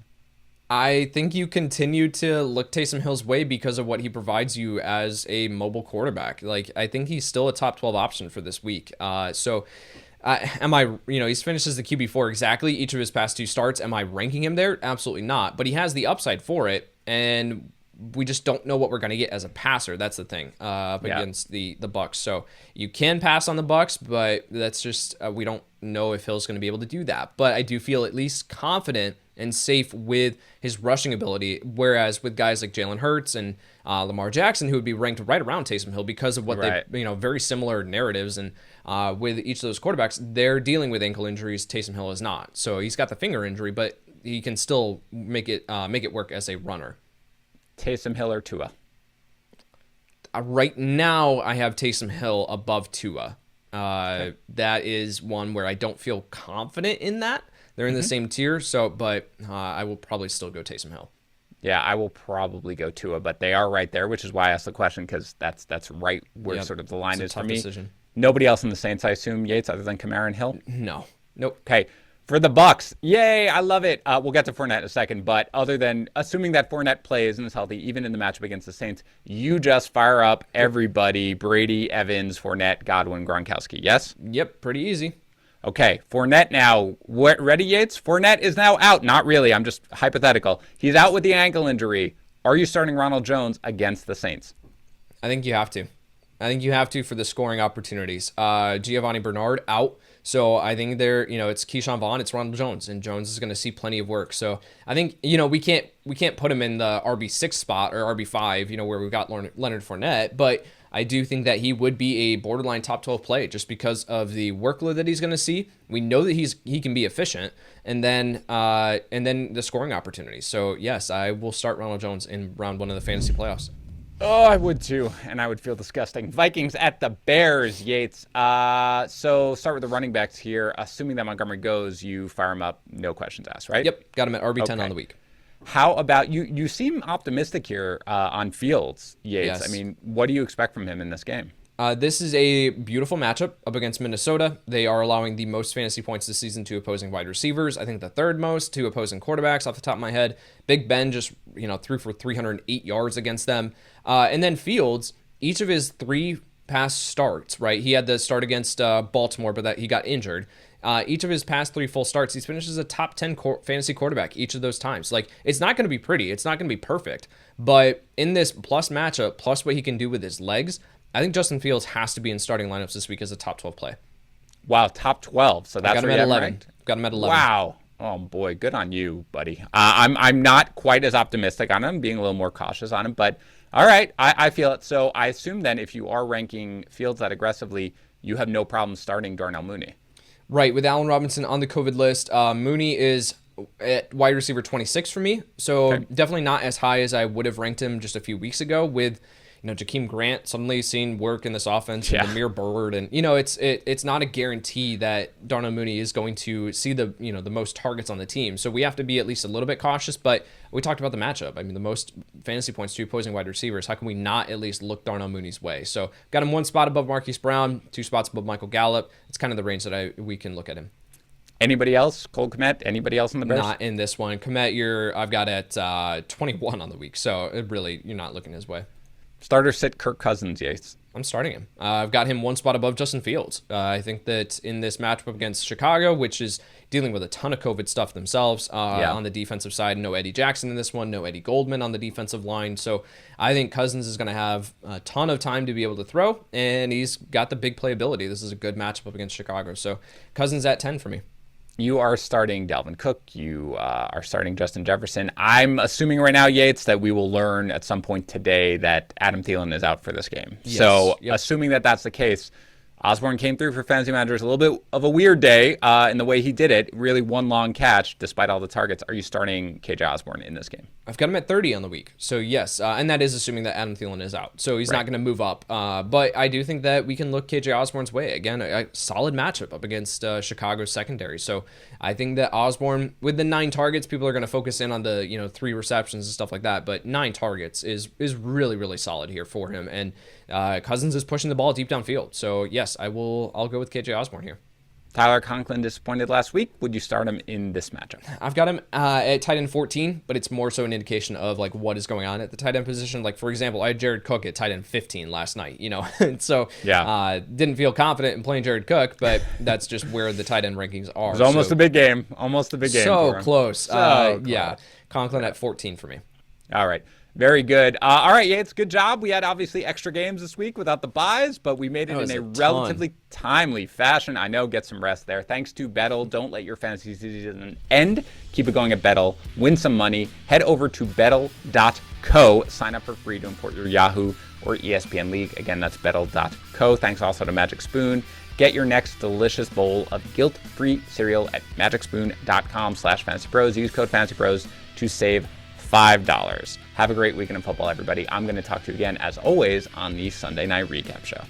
I think you continue to look Taysom Hill's way because of what he provides you as a mobile quarterback. I think he's still a top 12 option for this week. He's finished as the QB4 exactly each of his past 2 starts. Am I ranking him there? Absolutely not. But he has the upside for it, and we just don't know what we're going to get as a passer. That's the thing against the Bucks. So you can pass on the Bucks, but that's just we don't know if Hill's going to be able to do that. But I do feel at least confident and safe with his rushing ability, whereas with guys like Jalen Hurts and Lamar Jackson, who would be ranked right around Taysom Hill because of what they, very similar narratives, and with each of those quarterbacks, they're dealing with ankle injuries. Taysom Hill is not, so he's got the finger injury, but he can still make it work as a runner. Taysom Hill or Tua? Right now, I have Taysom Hill above Tua. Okay. That is one where I don't feel confident in that. They're in the same tier, but I will probably still go Taysom Hill. Yeah, I will probably go Tua, but they are right there, which is why I asked the question, because that's right where sort of the line is for me. Decision. Nobody else in the Saints, I assume, Yates, other than Kamara and Hill? No. Nope. Okay. For the Bucks. Yay, I love it. We'll get to Fournette in a second, but other than assuming that Fournette plays and is healthy, even in the matchup against the Saints, you just fire up everybody. Brady, Evans, Fournette, Godwin, Gronkowski. Yes? Yep, pretty easy. Okay, Fournette now. Ready, Yates? Fournette is now out. Not really. I'm just hypothetical. He's out with the ankle injury. Are you starting Ronald Jones against the Saints? I think you have to. I think you have to for the scoring opportunities. Giovanni Bernard out. So I think it's Keyshawn Vaughn, it's Ronald Jones, and Jones is going to see plenty of work. So I think, we can't put him in the RB6 spot or RB5, where we've got Leonard Fournette, but I do think that he would be a borderline top 12 play just because of the workload that he's going to see. We know that he can be efficient, and then the scoring opportunities. So yes, I will start Ronald Jones in round 1 of the fantasy playoffs. Oh, I would too, and I would feel disgusting. Vikings at the Bears, Yates. So start with the running backs here. Assuming that Montgomery goes, you fire him up, no questions asked, right? Yep, got him at RB10 on the week. How about you? You seem optimistic here on Fields, Yates. Yes. I mean, what do you expect from him in this game? This is a beautiful matchup up against Minnesota. They are allowing the most fantasy points this season to opposing wide receivers. I think the third most to opposing quarterbacks off the top of my head. Big Ben just threw for 308 yards against them. And then Fields, each of his 3 past starts, right? He had the start against Baltimore, but that he got injured. Each of his past 3 full starts, he's finished as a top 10 fantasy quarterback each of those times. Like, it's not going to be pretty. It's not going to be perfect. But in this plus matchup, plus what he can do with his legs, I think Justin Fields has to be in starting lineups this week as a top 12 play. Wow, top 12. So that's got him at 11. Got him at 11. Wow. Oh boy, good on you, buddy. I'm not quite as optimistic on him, being a little more cautious on him, but all right, I feel it. So I assume then if you are ranking Fields that aggressively, you have no problem starting Darnell Mooney. Right, with Allen Robinson on the COVID list, Mooney is at wide receiver 26 for me, so definitely not as high as I would have ranked him just a few weeks ago with Jakeem Grant suddenly seeing work in this offense, and Amir Bird, and it's not a guarantee that Darnell Mooney is going to see the the most targets on the team. So we have to be at least a little bit cautious. But we talked about the matchup. I mean, the most fantasy points to opposing wide receivers. How can we not at least look Darnell Mooney's way? So got him 1 spot above Marquise Brown, 2 spots above Michael Gallup. It's kind of the range that we can look at him. Anybody else? Cole Kmet? Anybody else in the Bears? Not in this one. Kmet, I've got at 21 on the week. So really, you're not looking his way. Starter sit Kirk Cousins, Yates. I'm starting him. I've got him 1 spot above Justin Fields. I think that in this matchup against Chicago, which is dealing with a ton of COVID stuff themselves on the defensive side, no Eddie Jackson in this one, no Eddie Goldman on the defensive line. So I think Cousins is going to have a ton of time to be able to throw, and he's got the big playability. This is a good matchup up against Chicago. So Cousins at 10 for me. You are starting Dalvin Cook. You are starting Justin Jefferson. I'm assuming right now, Yates, that we will learn at some point today that Adam Thielen is out for this game. Yes. So assuming that that's the case, Osborne came through for fantasy managers. A little bit of a weird day in the way he did it. Really one long catch despite all the targets. Are you starting KJ Osborne in this game? I've got him at 30 on the week. So yes, and that is assuming that Adam Thielen is out. So he's not going to move up. But I do think that we can look KJ Osborne's way. Again, a solid matchup up against Chicago's secondary. So I think that Osborne, with the 9 targets, people are going to focus in on the 3 receptions and stuff like that. But 9 targets is really, really solid here for him. And Cousins is pushing the ball deep downfield. So yes, I'll go with KJ Osborne here. Tyler Conklin disappointed last week. Would you start him in this matchup? I've got him at tight end 14, but it's more so an indication of like what is going on at the tight end position. Like, for example, I had Jared Cook at tight end 15 last night, so didn't feel confident in playing Jared Cook, but that's just where the tight end rankings are. It was almost a big game. Almost a big game. So close. Close. Yeah. Conklin at 14 for me. All right. Very good. All right, Yates, good job. We had obviously extra games this week without the buys, but we made it in a relatively timely fashion. I know, get some rest there. Thanks to Bettle. Don't let your fantasy season end. Keep it going at Bettle. Win some money. Head over to Bettle.co. Sign up for free to import your Yahoo or ESPN League. Again, that's Bettle.co. Thanks also to Magic Spoon. Get your next delicious bowl of guilt-free cereal at magicspoon.com/fantasypros. Use code fantasypros to save $5. Have a great weekend of football, everybody. I'm going to talk to you again, as always, on the Sunday Night Recap Show.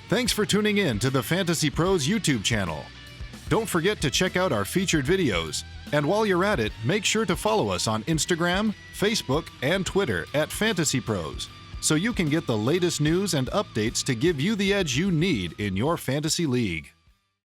Thanks for tuning in to the Fantasy Pros YouTube channel. Don't forget to check out our featured videos. And while you're at it, make sure to follow us on Instagram, Facebook, and Twitter at Fantasy Pros, so you can get the latest news and updates to give you the edge you need in your fantasy league.